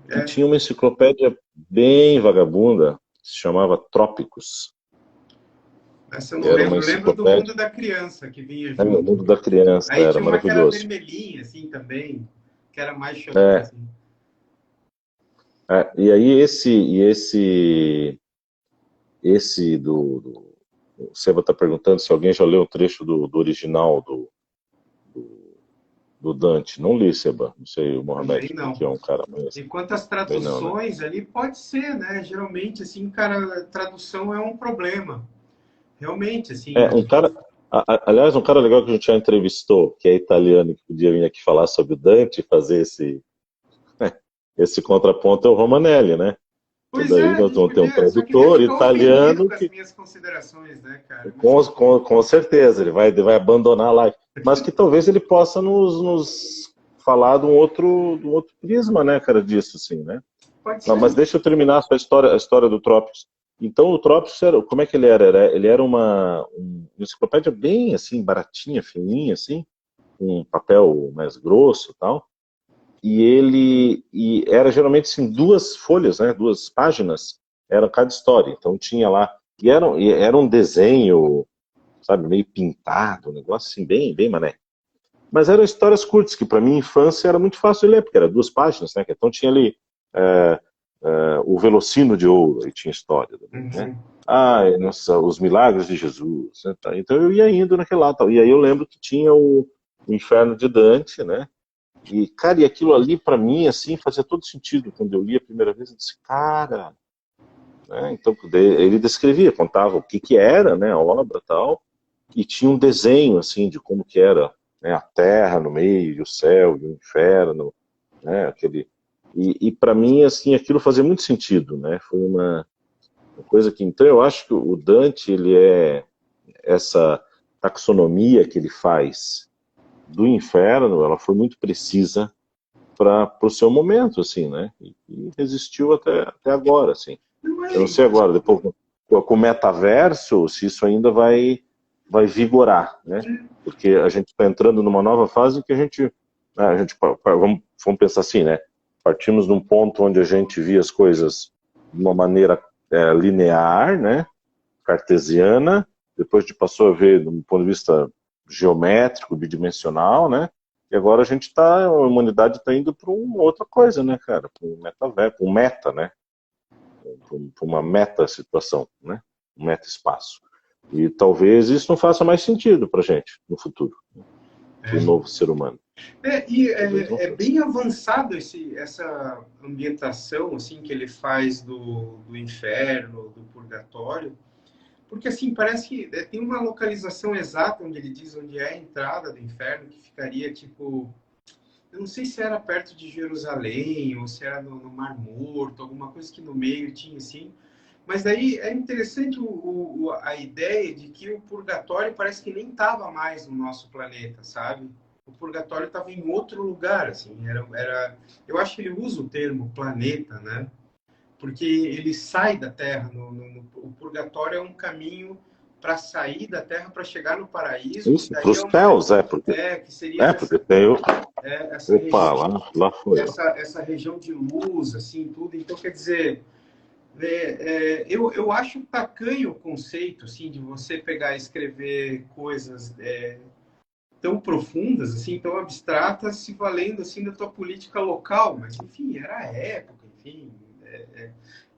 e É, tinha uma enciclopédia bem vagabunda, que se chamava Trópicos. essa eu não Era uma lembro. Eu lembro do Mundo enciclopédia, da Criança que vinha né, O Mundo junto. da Criança, Aí era tinha uma que era maravilhoso. vermelhinha, assim, também, que era mais chorona, É, assim. e aí esse o Seba está perguntando se alguém já leu um trecho do original do Dante. Não li, Seba. Não sei, o Também Mohamed, não. que é um cara mais. Enquanto as Bem não, né? traduções ali, pode ser, né? Geralmente, assim, cara, tradução é um problema. Realmente, assim, Um cara, aliás, um cara legal que a gente já entrevistou, que é italiano, que podia vir aqui falar sobre o Dante e fazer esse contraponto, é o Romanelli, né? E pois é, daí a nós gente vamos ter um podia, só que ele vai tradutor ficar ofendido italiano com as que, minhas considerações, né, cara? Mas com certeza, ele vai abandonar a live, mas que talvez ele possa nos falar de um outro prisma, né, cara, disso, assim, né? pode Não, mas ser. deixa eu terminar a história do Trópicos. Então, o Trópicos, como é que ele era? Ele era uma enciclopédia bem, assim, baratinha, fininha, assim, com um papel mais grosso e tal. E era geralmente, assim, duas folhas, né, duas páginas, era cada história. Então, tinha lá... E era um desenho, sabe, meio pintado, um negócio assim, bem mané. Mas eram histórias curtas, que para mim, infância, era muito fácil de ler, porque era duas páginas, né? Então tinha ali é, o Velocino de Ouro, aí tinha história também, né? Uhum. Nossa, os Milagres de Jesus, né? Tá? Então eu ia indo naquele lado, tal. E aí eu lembro que tinha o Inferno de Dante, né? E, cara, e aquilo ali para mim, assim, fazia todo sentido. Quando eu li a primeira vez, eu disse, cara... Né? Então ele descrevia, contava o que era, né, a obra e tal, e tinha um desenho, assim, de como que era, né, a terra no meio, e o céu, e o inferno, né, e para mim, assim, aquilo fazia muito sentido, né, foi uma coisa que, então, eu acho que o Dante, ele essa taxonomia que ele faz do inferno, ela foi muito precisa para o seu momento, assim, né, e resistiu até agora, assim. Não Eu é não sei agora, isso. depois com o metaverso, se isso ainda vai vigorar, né? Porque a gente está entrando numa nova fase que vamos pensar assim, né? Partimos de um ponto onde a gente via as coisas de uma maneira linear, né? Cartesiana, depois de passou a ver de um ponto de vista geométrico, bidimensional, né? E agora a humanidade está indo para uma outra coisa, né, cara? Para um metaverso, para um meta, né? Para uma meta situação, né? Um meta espaço. E talvez isso não faça mais sentido para a gente no futuro, né? Para o novo ser humano. E Talvez não é faça. bem avançado essa ambientação assim que ele faz do inferno, do purgatório, porque assim parece que tem uma localização exata onde ele diz onde é a entrada do inferno, que ficaria tipo, eu não sei se era perto de Jerusalém ou se era no Mar Morto, alguma coisa que no meio tinha assim. Mas daí é interessante a ideia de que o purgatório parece que nem estava mais no nosso planeta, sabe? O purgatório estava em outro lugar, assim. Eu acho que ele usa o termo planeta, né? Porque ele sai da Terra. O purgatório é um caminho para sair da Terra para chegar no paraíso, que Isso, para daí os céus, que seria porque tem o. essa Opa, região, lá foi, ó. essa região de luz, assim, tudo. Então, quer dizer, eu acho tacanho o conceito assim, de você pegar e escrever coisas tão profundas, assim, tão abstratas, se valendo assim da tua política local. Mas, enfim, era a época, enfim,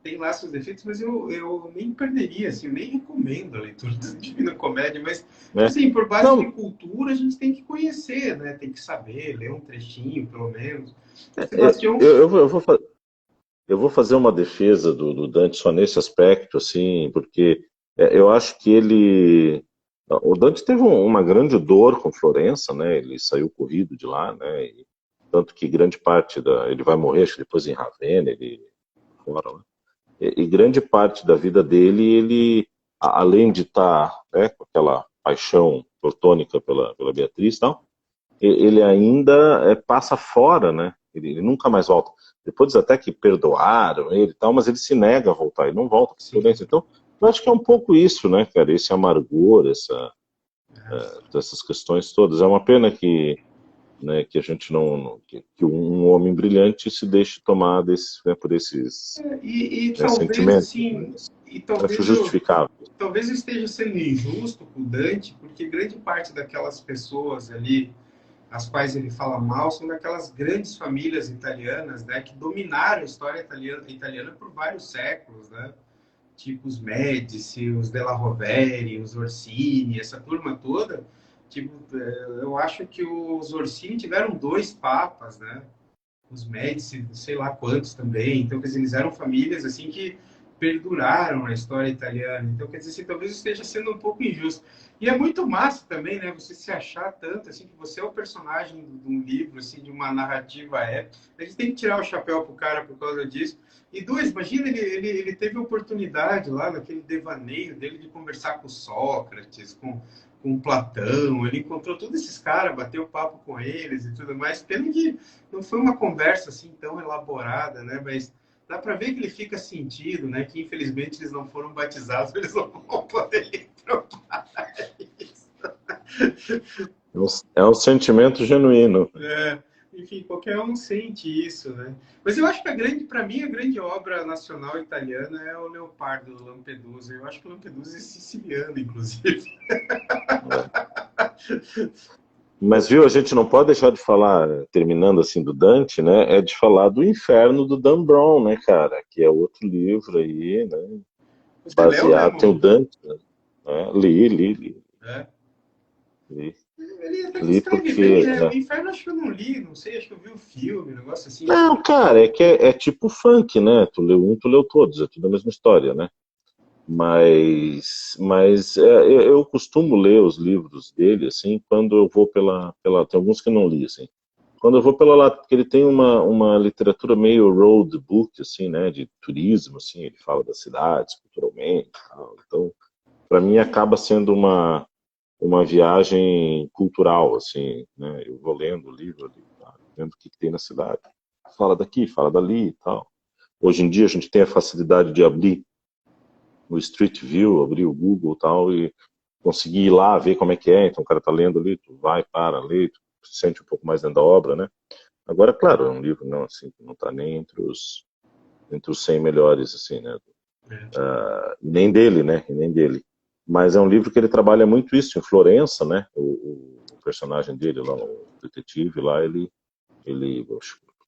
tem lá seus defeitos, mas eu nem perderia, assim, eu nem recomendo a leitura da Divina Comédia, mas, tipo É. assim, por base de Não, cultura, a gente tem que conhecer, né? Tem que saber, ler um trechinho, pelo menos. O eu, Sebastião, eu vou fazer uma defesa do Dante só nesse aspecto, assim, porque eu acho que ele. O Dante teve uma grande dor com Florença, né? Ele saiu corrido de lá, né? Tanto que grande parte da. Ele vai morrer, acho que depois em Ravenna, ele fora lá. E grande parte da vida dele, ele, além de estar, né, com aquela paixão platônica pela Beatriz e tal, ele ainda passa fora, né? Ele nunca mais volta. Depois até que perdoaram ele e tal, mas ele se nega a voltar, ele não volta para sim, Florença. Então, eu acho que é um pouco isso, né, cara? Esse amargor, essas questões todas. É uma pena que, né, que a gente que um homem brilhante se deixe tomar por esses talvez sentimentos, assim, mas e acho talvez eu justificável. talvez eu esteja sendo injusto com o Dante, porque grande parte daquelas pessoas ali, as quais ele fala mal, são daquelas grandes famílias italianas, né, que dominaram a história italiana por vários séculos, né? Tipo os Médici, os Della Rovere, os Orsini, essa turma toda. Tipo, eu acho que os Orsini tiveram dois papas, né? Os Médici, sei lá quantos também. Então, quer dizer, eles eram famílias assim que perduraram na história italiana. Então, quer dizer, assim, talvez esteja sendo um pouco injusto. E é muito massa também, né? Você se achar tanto assim que você é o personagem de um livro, assim, de uma narrativa épica. A gente tem que tirar o chapéu pro cara por causa disso. E dois, imagina, ele teve a oportunidade lá naquele devaneio dele de conversar com Sócrates, com Platão, ele encontrou todos esses caras, bateu papo com eles e tudo mais. Pena que não foi uma conversa assim tão elaborada, né? Mas dá para ver que ele fica sentido, né? Que infelizmente eles não foram batizados, eles não vão poder trocar isso. É um sentimento genuíno. Enfim, qualquer um sente isso, né? Mas eu acho que para mim, a grande obra nacional italiana é o Leopardo Lampedusa. Eu acho que o Lampedusa é siciliano, inclusive. Mas viu, a gente não pode deixar de falar, terminando assim do Dante, né? É de falar do Inferno do Dan Brown, né, cara? Que é outro livro aí, né? Você leu, Baseado, tem o Remo? Dante, né? É. Li, Ele até que li escreve bem, porque. né? O Inferno acho que eu não li, não sei, acho que eu vi o filme, um negócio assim. Não, cara, é que é tipo funk, né? Tu leu um, tu leu todos, é tudo a mesma história, né? Mas eu costumo ler os livros dele, assim, quando eu vou tem alguns que eu não li, assim. Quando eu vou pela lá, porque ele tem uma literatura meio road book, assim, né, de turismo, assim, ele fala das cidades, culturalmente, tal. Então, para mim acaba sendo uma viagem cultural, assim, né, eu vou lendo o livro ali, tá, vendo o que tem na cidade. Fala daqui, fala dali e tal. hoje em dia a gente tem a facilidade de abrir o Street View, abrir o Google e tal, e conseguir ir lá, ver como é que é. Então o cara tá lendo ali, tu vai, para, lê, tu se sente um pouco mais dentro da obra, né? Agora, claro, é um livro não, assim, não tá nem entre os 100 melhores, assim, né? Nem dele, né? E nem dele. Mas é um livro que ele trabalha muito isso em Florença, né? O personagem dele lá, o detetive lá,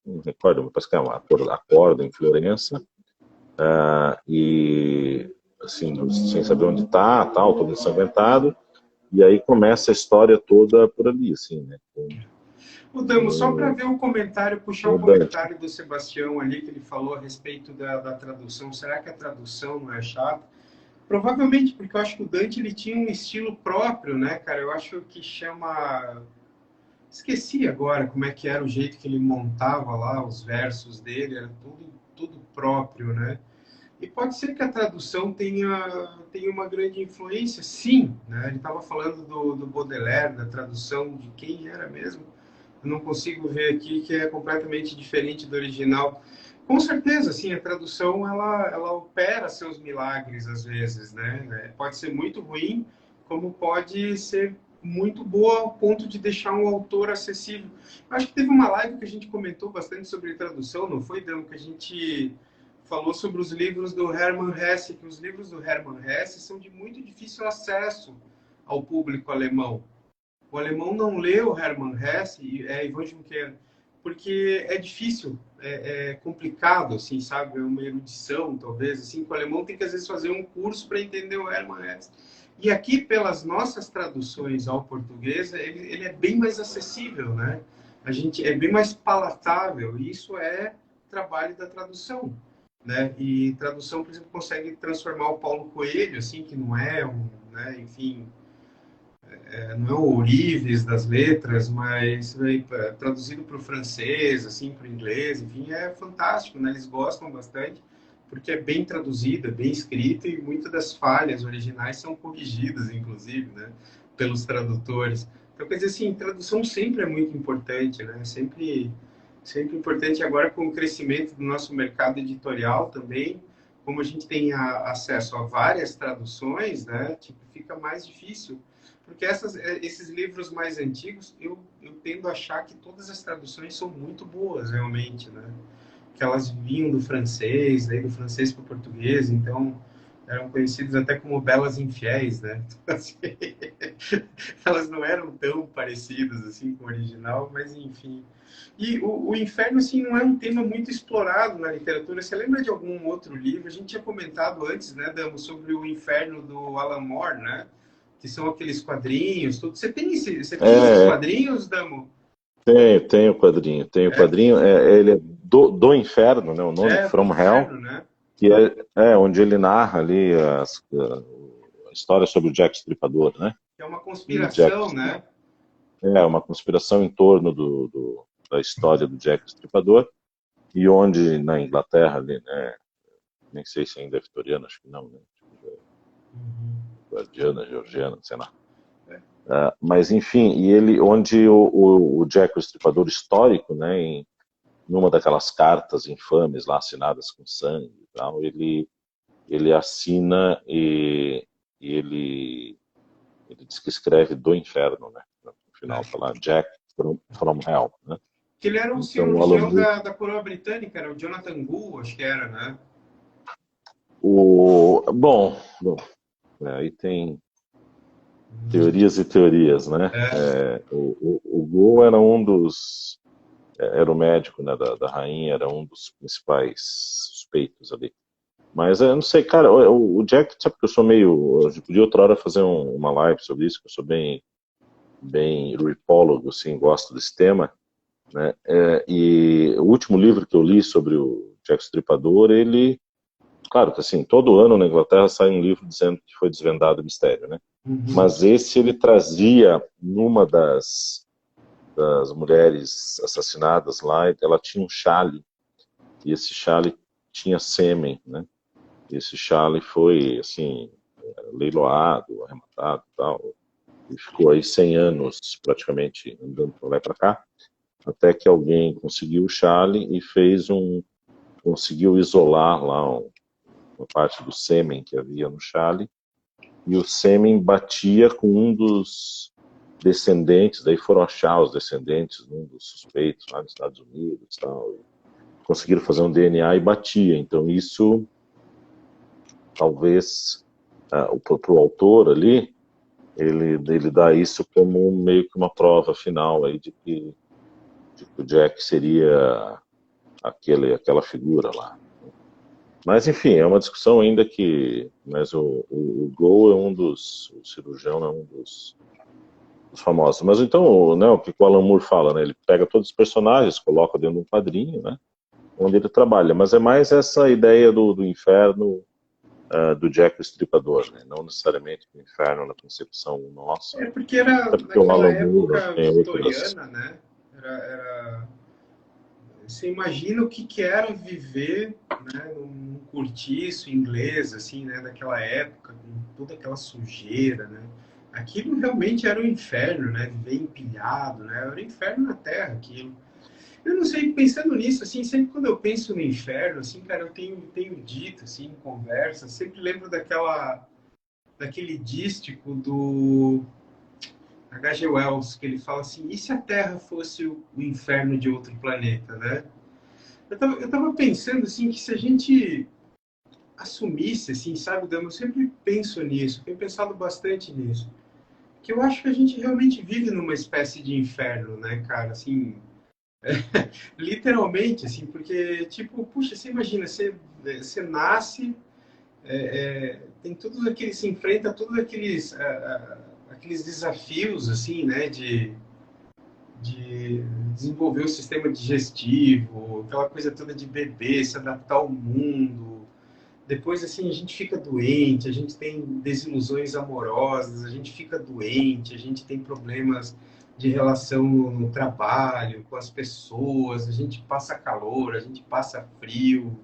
não recordo, parece que é uma acorda em Florença, e assim, sem saber onde tá, tal, todo ensanguentado, e aí começa a história toda por ali, assim, né? O Damo, só para ver o comentário, puxar o Dante. comentário do Sebastião ali, que ele falou a respeito da tradução. Será que a tradução não é chata? Provavelmente, porque eu acho que o Dante ele tinha um estilo próprio, né, cara? Eu acho que chama... Esqueci agora como é que era o jeito que ele montava lá os versos dele, era tudo próprio, né? E pode ser que a tradução tenha uma grande influência, sim, né? Ele estava falando do Baudelaire, da tradução de quem era mesmo. Eu não consigo ver aqui que é completamente diferente do original. Com certeza, sim, a tradução ela opera seus milagres às vezes, né? Pode ser muito ruim, como pode ser muito boa ao ponto de deixar um autor acessível. Eu acho que teve uma live que a gente comentou bastante sobre tradução, não foi, Dan? Que a gente falou sobre os livros do Hermann Hesse, que os livros do Hermann Hesse são de muito difícil acesso ao público alemão. O alemão não lê o Hermann Hesse, Ivan Juncker, porque é difícil, é complicado, assim, sabe? É uma erudição, talvez, assim, que o alemão tem que, às vezes, fazer um curso para entender o Hermann Hesse. E aqui, pelas nossas traduções ao português, ele é bem mais acessível, né? A gente é bem mais palatável, e isso é trabalho da tradução, né? E tradução, por exemplo, consegue transformar o Paulo Coelho, assim, que não é né, enfim, não é o ourives das letras, mas traduzido para o francês, assim, para o inglês, enfim, é fantástico, né? Eles gostam bastante, porque é bem traduzido, é bem escrito, e muitas das falhas originais são corrigidas, inclusive, né? Pelos tradutores. Então, quer dizer assim, tradução sempre é muito importante, né? Sempre importante. Agora, com o crescimento do nosso mercado editorial também, como a gente tem acesso a várias traduções, né? Tipo, fica mais difícil. Porque esses livros mais antigos, eu tendo a achar que todas as traduções são muito boas, realmente, né? Que elas vinham do francês, daí do francês para o português, então eram conhecidas até como belas infiéis, né? Então, assim, elas não eram tão parecidas assim com o original, mas enfim. E o inferno, assim, não é um tema muito explorado na literatura. Você lembra de algum outro livro? A gente tinha comentado antes, né, Damo, sobre o inferno do Alan Moore, né? Que são aqueles quadrinhos, tudo. Você tem esses quadrinhos, Damo? Tenho o quadrinho. Tem o quadrinho, ele é do Inferno, né? O nome, From Hell, inferno, né? que onde ele narra ali a história sobre o Jack Stripador, né? Que é uma E o Jack, conspiração, né? uma conspiração em torno da história do Jack Stripador, e onde na Inglaterra ali, né? Nem sei se ainda é vitoriana, acho que não, né? Guardiana, georgiana, sei lá. Mas enfim, e ele, onde o Jack o Estripador histórico, né, numa daquelas cartas infames lá assinadas com sangue e tal, ele assina e ele diz que escreve do inferno, né? No final tá lá Jack from Hell, né? Que ele era um Então, cirurgião da coroa britânica, era o Jonathan Gould, acho que era, né? Bom, aí tem teorias e teorias, né? O Go era era o médico, né, da rainha, era um dos principais suspeitos ali. Mas eu não sei, cara, o Jack, sabe que eu sou meio... A gente podia outra hora fazer uma live sobre isso, que eu sou bem ripólogo, assim, gosto desse tema, né? E o último livro que eu li sobre o Jack Stripador, ele... Claro que, assim, todo ano na Inglaterra sai um livro dizendo que foi desvendado o mistério, né? Mas esse ele trazia, numa das mulheres assassinadas lá, ela tinha um chale, e esse chale tinha sêmen, né? E esse chale foi, assim, leiloado, arrematado e tal, e ficou aí 100 anos praticamente andando para lá e para cá, até que alguém conseguiu o chale e fez um conseguiu isolar lá uma parte do sêmen que havia no chale, e o sêmen batia com um dos descendentes, daí foram achar os descendentes, um dos suspeitos lá nos Estados Unidos, tal, e conseguiram fazer um DNA e batia. Então isso, talvez, para o autor ali, ele dá isso como meio que uma prova final aí de que o Jack seria aquela figura lá. Mas, enfim, é uma discussão ainda que... Mas o Go é o cirurgião é um dos famosos. Mas então, né, o que o Alan Moore fala, né? Ele pega todos os personagens, coloca dentro de um quadrinho, né? Onde ele trabalha. Mas é mais essa ideia do inferno do Jack o Estripador, né? Não necessariamente do inferno na concepção nossa. É porque era Até porque o naquela Alan Moore época tem outras... vitoriana, né? Você imagina o que era viver, né, num cortiço inglês, assim, né, daquela época, com toda aquela sujeira, né? Aquilo realmente era o inferno, né? Viver empilhado, né? Era o inferno na Terra, aquilo. Eu não sei, pensando nisso, assim, sempre quando eu penso no inferno, assim, cara, eu tenho dito, assim, em conversa, sempre lembro daquele dístico do H.G. Wells, que ele fala assim, e se a Terra fosse o inferno de outro planeta, né? Eu tava pensando, assim, que se a gente assumisse, assim, sabe, Dama, eu sempre penso nisso, tenho pensado bastante nisso, que eu acho que a gente realmente vive numa espécie de inferno, né, cara, assim, literalmente, assim, porque, tipo, puxa, você imagina, você nasce, tem todos aqueles, se enfrenta todos aqueles desafios, assim, né, de desenvolver o sistema digestivo, aquela coisa toda de beber, se adaptar ao mundo. Depois, assim, a gente fica doente, a gente tem desilusões amorosas, a gente fica doente, a gente tem problemas de relação no trabalho, com as pessoas, a gente passa calor, a gente passa frio,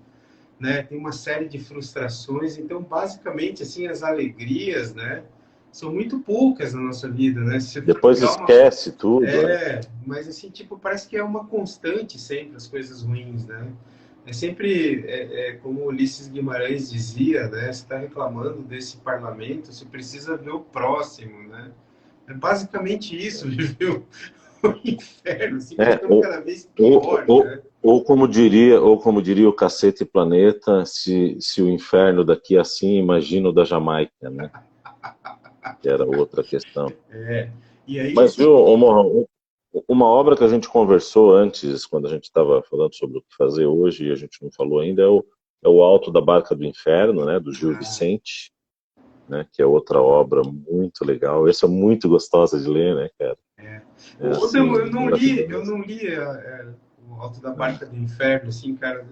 né? Tem uma série de frustrações. Então, basicamente, assim, as alegrias, né, são muito poucas na nossa vida, né? Se você for Depois pegar uma... esquece tudo, né? Mas assim, tipo, parece que é uma constante sempre as coisas ruins, né? É sempre, como Ulisses Guimarães dizia, né? Você está reclamando desse parlamento, você precisa ver o próximo, né? É basicamente isso, viu? O inferno, assim, vai É, ficando cada vez pior, né? ou como diria o Cacete Planeta, se o inferno daqui é assim, imagina o da Jamaica, né? Que era outra questão. E aí Mas, isso... viu, uma obra que a gente conversou antes, quando a gente estava falando sobre o que fazer hoje, e a gente não falou ainda, é o Alto da Barca do Inferno, né, do Gil Vicente, né, que é outra obra muito legal. Essa é muito gostosa de ler, né, cara? É Demo, assim, eu maravilhoso. não li o Alto da Barca do Inferno, assim, cara.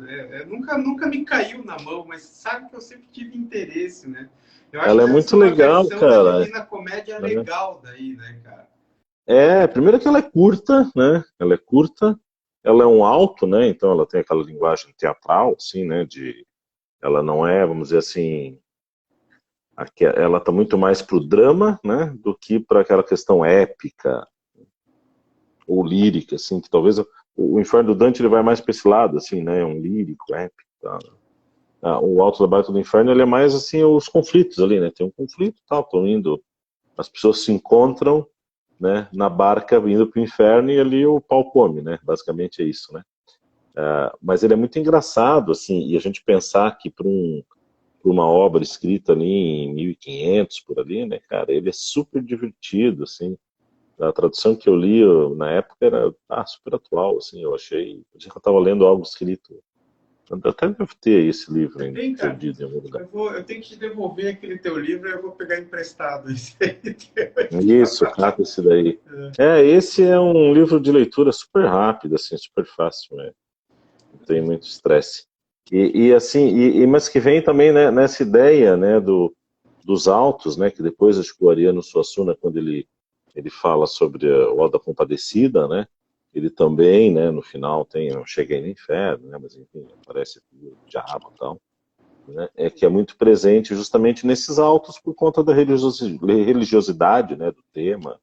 Nunca me caiu na mão, mas sabe que eu sempre tive interesse, né? Eu acho Ela que é deve ser muito uma legal, versão da cara. Divina Comédia Né? legal daí, né, cara? Primeiro que ela é curta, né? Ela é curta, ela é um alto, né? Então ela tem aquela linguagem teatral, assim, né? Ela não é, vamos dizer assim, ela está muito mais para o drama, né? Do que para aquela questão épica ou lírica, assim, que talvez o Inferno do Dante ele vai mais para esse lado, assim, né? Um lírico, épico, tá? O Alto da Barca do Inferno ele é mais assim os conflitos ali, né? Tem um conflito, tal, estão indo, as pessoas se encontram, né, na barca vindo para o inferno e ali o pau come, né? Basicamente é isso, né? Mas ele é muito engraçado, assim, e a gente pensar que para uma obra escrita ali em 1500 por ali, né, cara, ele é super divertido, assim. A tradução que eu li na época era super atual, assim, eu achei. Eu estava lendo algo escrito. Eu até devo ter esse livro ainda, Vem, cara, perdido em algum lugar. eu tenho que te devolver aquele teu livro e eu vou pegar emprestado esse aí. Isso, cata esse daí. Esse é um livro de leitura super rápido, assim, super fácil, né? Não tem muito estresse. Assim, mas que vem também, né, nessa ideia, né, dos autos, né, que depois acho que o Ariano Suassuna, quando ele fala sobre o Auto da Compadecida, né, ele também, né, no final tem, eu cheguei no inferno, né, mas enfim, aparece o diabo e tal, né, que é muito presente justamente nesses autos por conta da religiosidade, né, do tema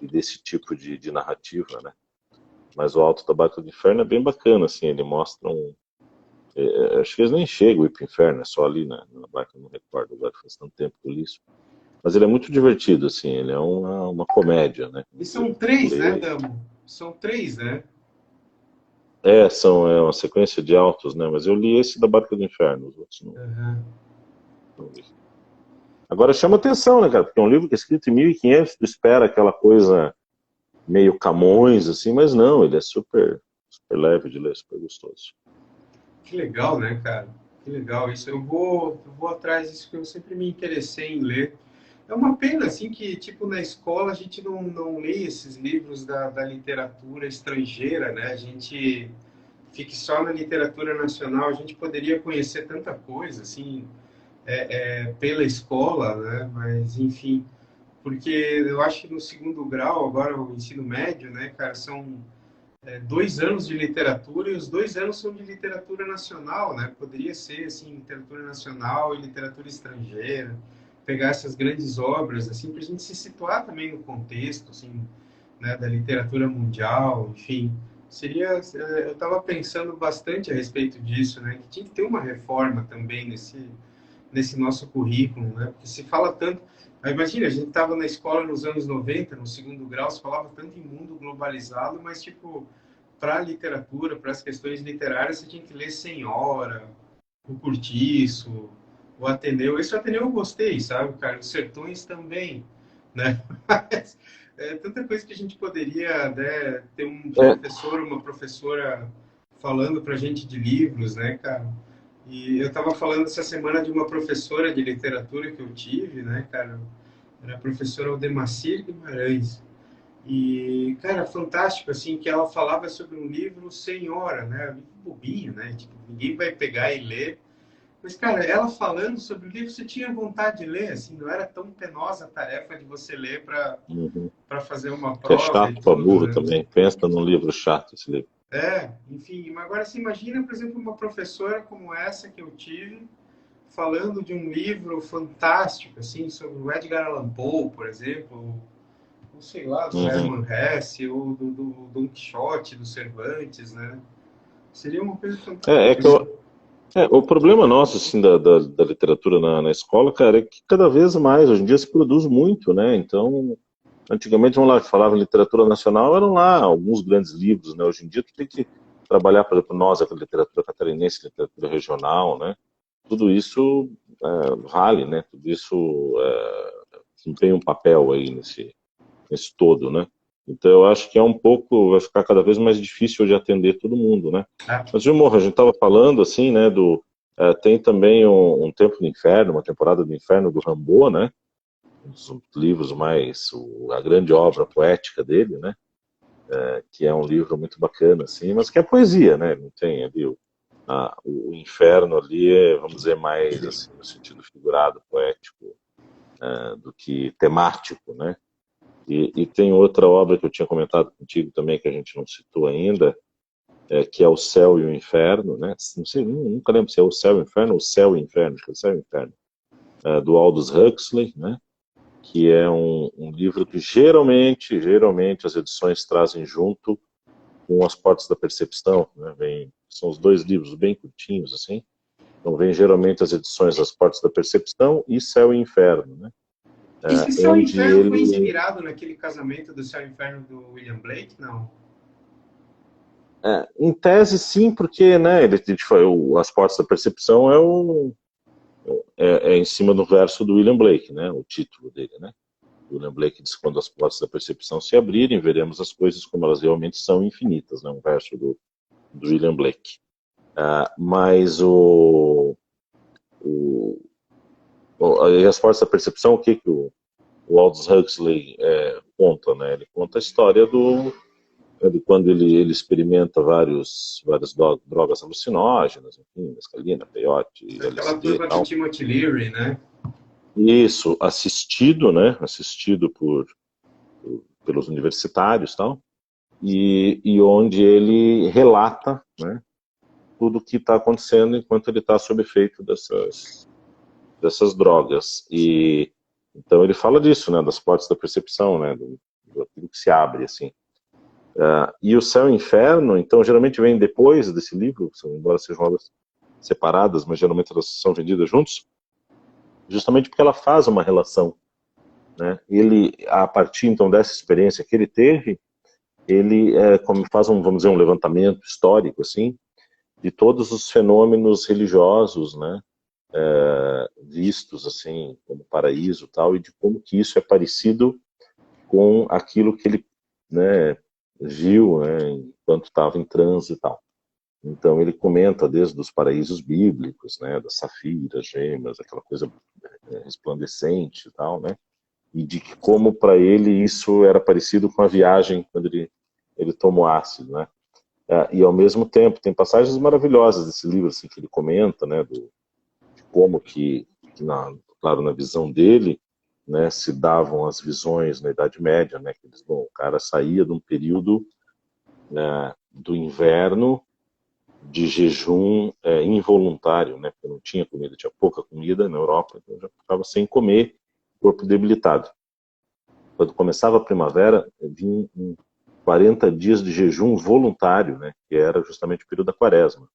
e desse tipo de narrativa, né. Mas o Alto da Barca do Inferno é bem bacana, assim, Acho que eles nem chegam a ir para o inferno, é só ali na barca, não recordo agora, faz tanto tempo que eu li isso. Mas ele é muito divertido, assim, ele é uma comédia, né? E são três, né, Damo? São três, né? É uma sequência de autos, né? Mas eu li esse da Barca do Inferno, os outros Uhum. não li. Agora chama atenção, né, cara? Porque é um livro que é escrito em 1500, tu espera aquela coisa meio Camões, assim, mas não, ele é super, super leve de ler, super gostoso. Que legal, né, cara? Que legal isso. Eu vou atrás disso, que eu sempre me interessei em ler. É uma pena, assim, que, tipo, na escola a gente não lê esses livros da literatura estrangeira, né? A gente fique só na literatura nacional. A gente poderia conhecer tanta coisa, assim, pela escola, né? Mas, enfim, porque eu acho que no segundo grau, agora o ensino médio, né, cara, são 2 anos de literatura e os 2 anos são de literatura nacional, né? Poderia ser assim, literatura nacional e literatura estrangeira, pegar essas grandes obras assim para a gente se situar também no contexto assim, né, da literatura mundial, enfim. Eu estava pensando bastante a respeito disso, né? Que tinha que ter uma reforma também nesse nosso currículo, né? Porque se fala tanto. Imagina, a gente estava na escola nos anos 90, no segundo grau, se falava tanto em mundo globalizado, mas, tipo, para a literatura, para as questões literárias, você tinha que ler Senhora, o Curtiço, o Ateneu. Esse Ateneu eu gostei, sabe, cara? Os Sertões também, né? Mas, tanta coisa que a gente poderia, né, ter um É, professor, uma professora falando para a gente de livros, né, cara? E eu estava falando essa semana de uma professora de literatura que eu tive, né, cara? Era a professora Aldemacir Guimarães. E, cara, fantástico, assim, que ela falava sobre um livro Senhora, né? Um livro bobinho, né? Tipo, ninguém vai pegar e ler. Mas, cara, ela falando sobre o livro, você tinha vontade de ler, assim, não era tão penosa a tarefa de você ler uhum. para fazer uma Que é prova e chato pra tudo, burro né? também. Pensa num livro chato esse livro. Enfim, mas agora se imagina, por exemplo, uma professora como essa que eu tive, falando de um livro fantástico, assim, sobre o Edgar Allan Poe, por exemplo, ou sei lá, do Uhum. Hermann Hesse, ou do Don Quixote, do Cervantes, né? Seria uma coisa É, é fantástica, que assim. o problema nosso, assim, da literatura na escola, cara, é que cada vez mais, hoje em dia se produz muito, né? Então, antigamente, vamos lá, falava em literatura nacional, eram lá alguns grandes livros, né? Hoje em dia, tu tem que trabalhar, por exemplo, nós, a literatura catarinense, literatura regional, né? Tudo isso vale, né? Tudo isso tem um papel aí nesse todo, né? Então, eu acho que é um pouco, vai ficar cada vez mais difícil de atender todo mundo, né? Ah, Mas, Gilmore, a gente estava falando, assim, né, tem também um Tempo do Inferno, uma temporada do Inferno do Rimbaud, né? Um dos livros mais, a grande obra poética dele, né? Que é um livro muito bacana, assim, mas que é poesia, né? Não tem ali o inferno ali vamos dizer, mais, assim, no sentido figurado, poético, do que temático, né? E tem outra obra que eu tinha comentado contigo também, que a gente não citou ainda, que é O Céu e o Inferno, né? Não sei, nunca lembro se é O Céu e o Inferno ou O Céu e o Inferno, acho que é O Céu e o Inferno, do Aldous Huxley, né? Que é um livro que geralmente as edições trazem junto com As Portas da Percepção, né? São os dois livros bem curtinhos, assim. Então vem geralmente as edições As Portas da Percepção e Céu e Inferno, né? esse Céu e Onde Inferno foi ele inspirado naquele casamento do Céu e Inferno do William Blake? Não. em tese, sim, porque, né, As Portas da Percepção é em cima do verso do William Blake, né, o título dele, né. O William Blake diz: quando as portas da percepção se abrirem, veremos as coisas como elas realmente são, infinitas, né, um verso do William Blake. Mas As Portas da Percepção, o que o Aldous Huxley conta, né, ele conta a história de quando ele experimenta várias drogas alucinógenas, enfim, mescalina, peyote, Aquela LSD e turma do tal. Timothy Leary, né? Isso, assistido, né? Assistido pelos universitários e tal. E onde ele relata, né, tudo o que está acontecendo enquanto ele está sob efeito dessas drogas. E então ele fala disso, né, das portas da percepção, né, daquilo que se abre, assim. E o Céu e o Inferno, então, geralmente vem depois desse livro, embora sejam obras separadas, mas geralmente elas são vendidas juntos, justamente porque ela faz uma relação, né? Ele, a partir então dessa experiência que ele teve, ele como faz um, vamos dizer, um levantamento histórico assim, de todos os fenômenos religiosos, né, vistos assim como paraíso e tal, e de como que isso é parecido com aquilo que ele, né, viu, né, enquanto estava em transe e tal. Então ele comenta desde os paraísos bíblicos, né, das safiras, gemas, aquela coisa resplandecente e tal, né, e de que como para ele isso era parecido com a viagem quando ele tomou ácido, né. E ao mesmo tempo tem passagens maravilhosas desse livro assim que ele comenta, né, de como que claro, na visão dele, né, se davam as visões na Idade Média, né, que eles, bom, o cara saía de um período, né, do inverno de jejum involuntário, né, porque não tinha comida, tinha pouca comida na Europa, então já ficava sem comer, corpo debilitado. Quando começava a primavera, vinha 40 dias de jejum voluntário, né, que era justamente o período da quaresma.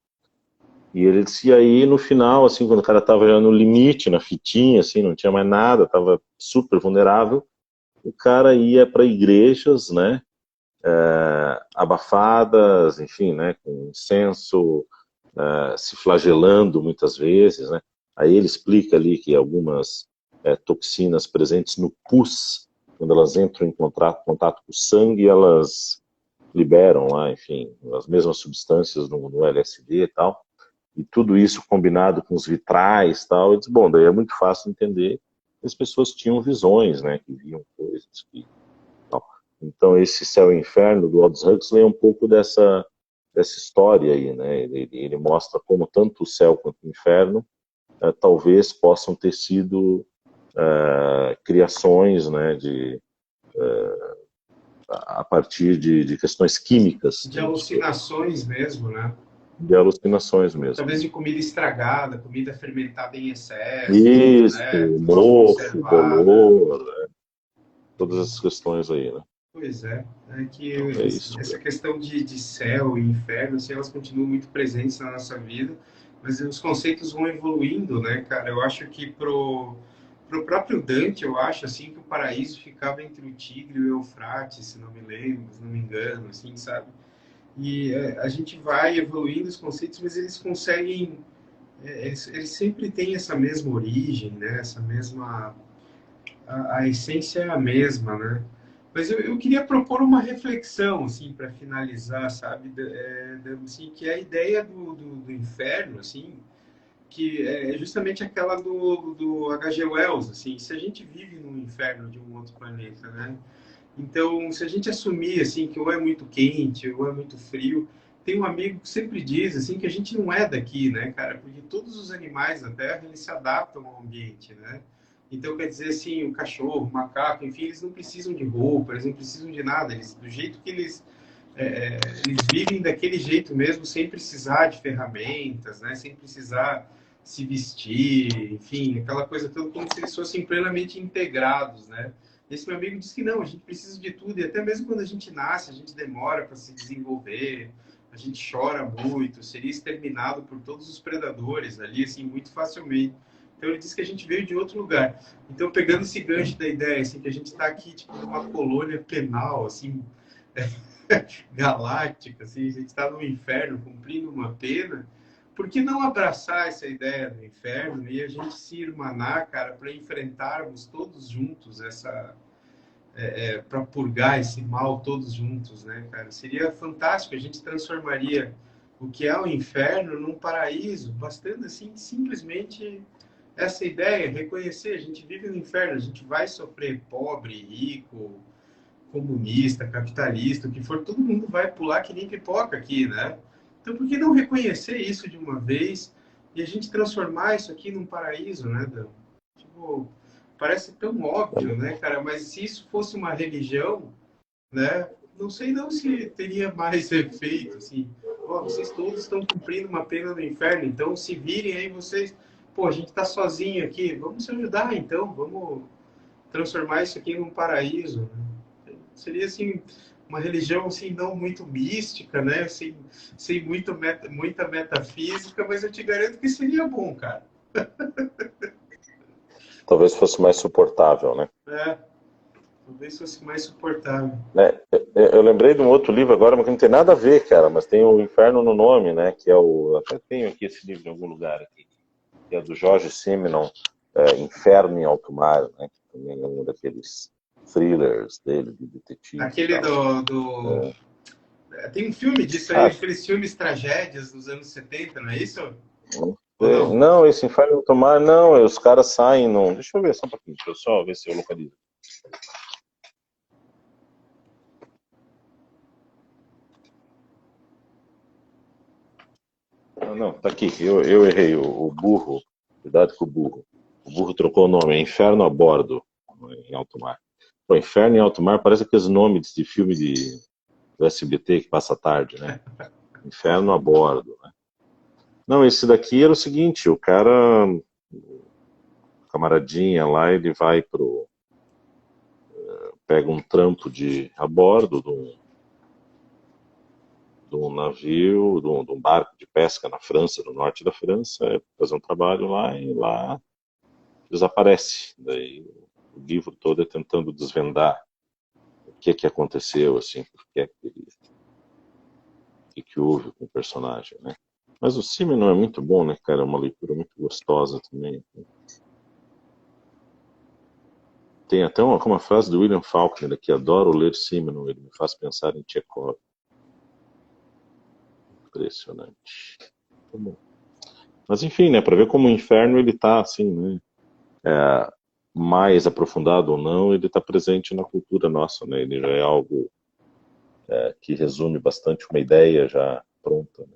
E ele disse, e aí no final, assim, quando o cara estava já no limite, na fitinha, assim, não tinha mais nada, estava super vulnerável, o cara ia para igrejas, né, abafadas, enfim, né, com incenso, se flagelando muitas vezes, né. Aí ele explica ali que algumas toxinas presentes no pus, quando elas entram em contato com o sangue, elas liberam lá, enfim, as mesmas substâncias no LSD e tal. E tudo isso combinado com os vitrais e tal, e diz, bom, daí é muito fácil entender que as pessoas tinham visões, né, que viam coisas, que tal. Então esse Céu e Inferno do Aldous Huxley é um pouco dessa história aí, né, ele mostra como tanto o céu quanto o inferno talvez possam ter sido criações, né, a partir de questões químicas, De alucinações mesmo, né? de alucinações mesmo. Talvez de comida estragada, comida fermentada em excesso, né? Isso, Mal mofo, conservada. bolor, todas essas questões aí, né? Pois é, é que Então, é isso. essa questão de céu e inferno, assim, elas continuam muito presentes na nossa vida, mas os conceitos vão evoluindo, né, cara? Eu acho que pro próprio Dante, eu acho, assim, que o paraíso ficava entre o Tigre e o Eufrates, se não me lembro, se não me engano, assim, sabe? E a gente vai evoluindo os conceitos, mas eles conseguem, eles sempre têm essa mesma origem, né? Essa mesma, a essência é a mesma, né? Mas eu queria propor uma reflexão, assim, para finalizar, sabe? Assim, que é a ideia do inferno, assim, que é justamente aquela do H.G. Wells, assim, se a gente vive num inferno de um outro planeta, né? Então, se a gente assumir, assim, que ou é muito quente, ou é muito frio, tem um amigo que sempre diz, assim, que a gente não é daqui, né, cara? Porque todos os animais da Terra, eles se adaptam ao ambiente, né? Então, quer dizer, assim, o cachorro, o macaco, enfim, eles não precisam de roupa, eles não precisam de nada. Eles, do jeito que eles vivem daquele jeito mesmo, sem precisar de ferramentas, né? Sem precisar se vestir, enfim, aquela coisa toda como se eles fossem plenamente integrados, né? Esse meu amigo disse que não, a gente precisa de tudo, e até mesmo quando a gente nasce, a gente demora para se desenvolver, a gente chora muito, seria exterminado por todos os predadores ali, assim, muito facilmente. Então ele disse que a gente veio de outro lugar. Então, pegando esse gancho da ideia, assim, que a gente está aqui, tipo, numa colônia penal, assim, galáctica, assim, a gente está no inferno cumprindo uma pena, por que não abraçar essa ideia do inferno e a gente se irmanar, cara, para enfrentarmos todos juntos essa, para purgar esse mal todos juntos, né, cara? Seria fantástico, a gente transformaria o que é o inferno num paraíso, bastando assim simplesmente essa ideia, reconhecer, a gente vive no inferno, a gente vai sofrer pobre, rico, comunista, capitalista, o que for, todo mundo vai pular que nem pipoca aqui, né? Então, por que não reconhecer isso de uma vez e a gente transformar isso aqui num paraíso, né, Dan? Tipo, parece tão óbvio, né, cara? Mas se isso fosse uma religião, né? Não sei não se teria mais efeito, assim. Ó, vocês todos estão cumprindo uma pena no inferno, então se virem aí vocês. Pô, a gente tá sozinho aqui, vamos se ajudar então, vamos transformar isso aqui num paraíso, né? Seria assim uma religião assim, não muito mística, né? Sem muita metafísica, mas eu te garanto que seria bom, cara. Talvez fosse mais suportável, né? É, talvez fosse mais suportável. Né? Eu lembrei de um outro livro agora, mas que não tem nada a ver, cara, mas tem o Inferno no nome, né? Que é o. Até tenho aqui esse livro em algum lugar aqui, que é do Jorge Simenon, Inferno em Alto Mar, né? Que também é um daqueles thrillers dele, de detetive e Aquele tal. do... Tem um filme disso aí, Ah, aqueles filmes tragédias dos anos 70, não é isso? Ou não? não, esse Inferno em Alto Mar, não, os caras saem. Não. Deixa eu ver só um pouquinho, deixa eu só ver se eu localizo. Não, não, tá aqui. Eu errei. O burro. Cuidado com o burro. O burro trocou o nome. É Inferno a Bordo, em alto mar. Pô, Inferno em Alto Mar parece aqueles nomes de filme do SBT que passa a tarde, né? Inferno a Bordo, né? Não, esse daqui era o seguinte: o cara, o camaradinha lá, ele vai pro. Pega um trampo a bordo de um navio, de um barco de pesca na França, no norte da França, fazer um trabalho lá e lá desaparece. Daí o livro todo é tentando desvendar o que aconteceu, assim, por que houve com o personagem, né? Mas o Simenon não é muito bom, né, cara? É uma leitura muito gostosa também. Tem até uma frase do William Faulkner aqui: adoro ler Simenon, ele me faz pensar em Chekhov. Impressionante. Tá bom. Mas enfim, né, para ver como o inferno ele tá assim, né? Mais aprofundado ou não, ele está presente na cultura nossa, né? Ele já é algo que resume bastante uma ideia já pronta, né?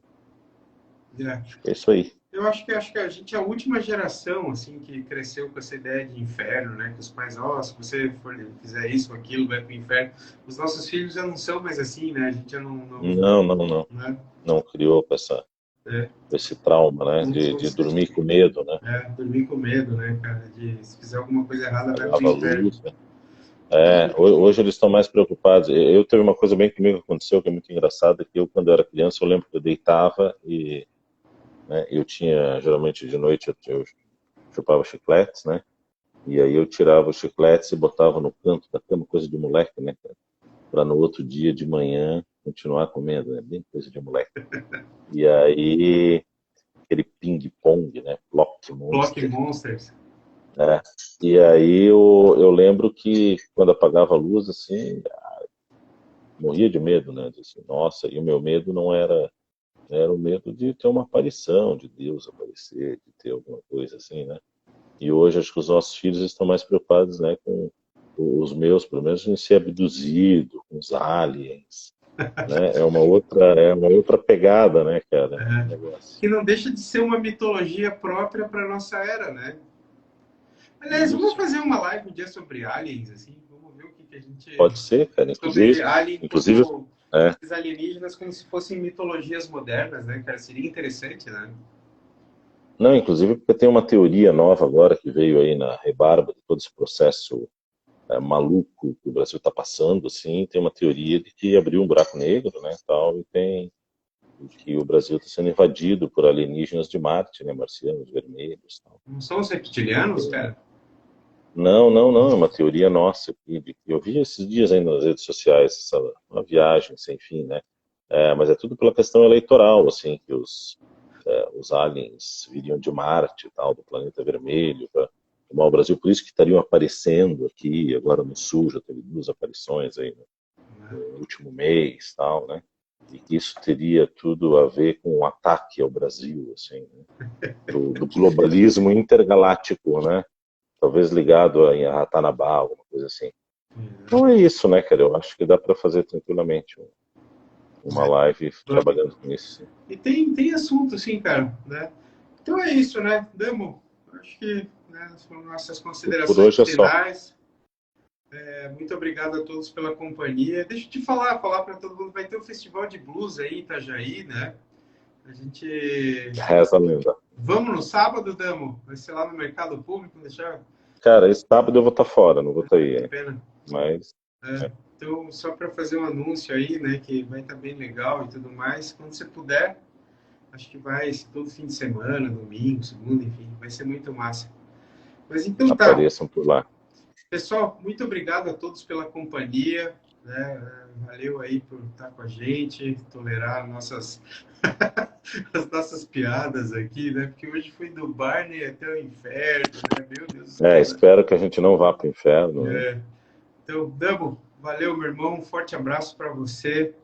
É. Acho que é isso aí. Eu acho que a gente é a última geração assim que cresceu com essa ideia de inferno, né? Que os pais, ó, se você fizer isso ou aquilo, vai pro inferno. Os nossos filhos já não são mais assim, né? A gente já Não, não, não. né? Não criou É, esse trauma, né? não, De dormir com medo, né? dormir com medo, né, cara? De se fizer alguma coisa errada, vai pro Apagava a inferno. luz, né? Hoje eles estão mais preocupados. Eu teve uma coisa bem comigo que aconteceu, que é muito engraçada, que eu, quando eu era criança, eu lembro que eu deitava e, né, eu tinha, geralmente de noite, eu chupava chicletes, né? E aí eu tirava os chicletes e botava no canto da cama, coisa de moleque, né, cara? Pra no outro dia de manhã continuar comendo, né? Bem coisa de moleque. E aí, aquele ping-pong, né? Block Block Monster. Monsters. Né? E aí eu lembro que quando apagava a luz, assim, morria de medo, né? Disse, nossa, e o meu medo não era o medo de ter uma aparição, de Deus aparecer, de ter alguma coisa assim, né? E hoje acho que os nossos filhos estão mais preocupados, né, com os meus, pelo menos, em ser abduzido, com os aliens, né? É uma outra pegada, né, cara? O negócio. Que não deixa de ser uma mitologia própria para nossa era, né? Aliás, vamos Isso. fazer uma live um dia sobre aliens, assim, vamos ver o que a gente... Pode ser, cara. Sobre alien Inclusive, como... é, Esses alienígenas como se fossem mitologias modernas, né, cara? Seria interessante, né? não, inclusive porque tem uma teoria nova agora que veio aí na rebarba de todo esse processo maluco que o Brasil está passando, assim, tem uma teoria de que abriu um buraco negro, né, tal, e que o Brasil está sendo invadido por alienígenas de Marte, né, marcianos vermelhos, tal. Não são os reptilianos, cara? Não, não, não, é uma teoria nossa aqui, eu vi esses dias aí nas redes sociais, uma viagem sem fim, né, mas é tudo pela questão eleitoral, assim, que os aliens viriam de Marte, tal, do planeta vermelho, para tomar o Brasil, por isso que estariam aparecendo aqui, agora no Sul já teve 2 aparições aí no último mês, tal, né? E que isso teria tudo a ver com um ataque ao Brasil, assim, né? do globalismo intergaláctico, né? Talvez ligado a Ratanabá, alguma coisa assim. Então é isso, né, cara? Eu acho que dá para fazer tranquilamente uma live trabalhando com isso. E tem assunto, sim, cara, né? Então é isso, né? Damo, acho que né, são nossas Por considerações hoje é só. finais. Muito obrigado a todos pela companhia. Deixa eu te falar para todo mundo, vai ter um festival de blues aí em Itajaí, né? A gente... Reza a lenda. Vamos no sábado, Damo? Vai ser lá no Mercado Público, deixar... Cara, esse sábado eu vou estar fora, não vou estar Que aí, pena. mas... É. Então, só para fazer um anúncio aí, né, que vai estar bem legal e tudo mais, quando você puder, acho que vai todo fim de semana, domingo, segunda, enfim, vai ser muito massa. Mas então tá. Apareçam por lá. Pessoal, muito obrigado a todos pela companhia, né? Valeu aí por estar com a gente, tolerar nossas as nossas piadas aqui, né? Porque hoje foi do Barney até o inferno, né? Meu Deus do céu. Espero que a gente não vá para o inferno. Né? Então, Damo, valeu, meu irmão. Um forte abraço para você.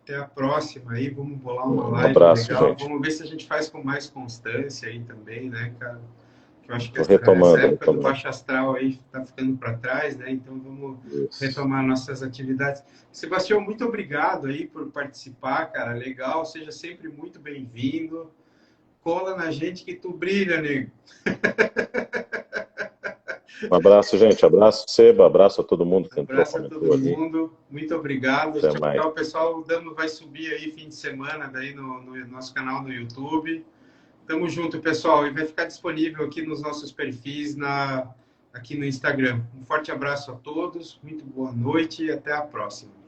Até a próxima aí. Vamos bolar uma live abraço, legal. gente. Vamos ver se a gente faz com mais constância aí também, né, cara? Eu acho que essa época do Baixo Astral aí está ficando para trás, né? Então vamos retomar nossas atividades. Sebastião, muito obrigado aí por participar, cara. Legal, seja sempre muito bem-vindo. Cola na gente que tu brilha, nego. Um abraço, gente. Abraço, Seba. Abraço a todo mundo que entrou, abraço a todo mundo. Muito obrigado. Até mais. Tchau, pessoal. O Damo vai subir aí fim de semana daí no nosso canal no YouTube. Tamo junto, pessoal. E vai ficar disponível aqui nos nossos perfis aqui no Instagram. Um forte abraço a todos, muito boa noite e até a próxima.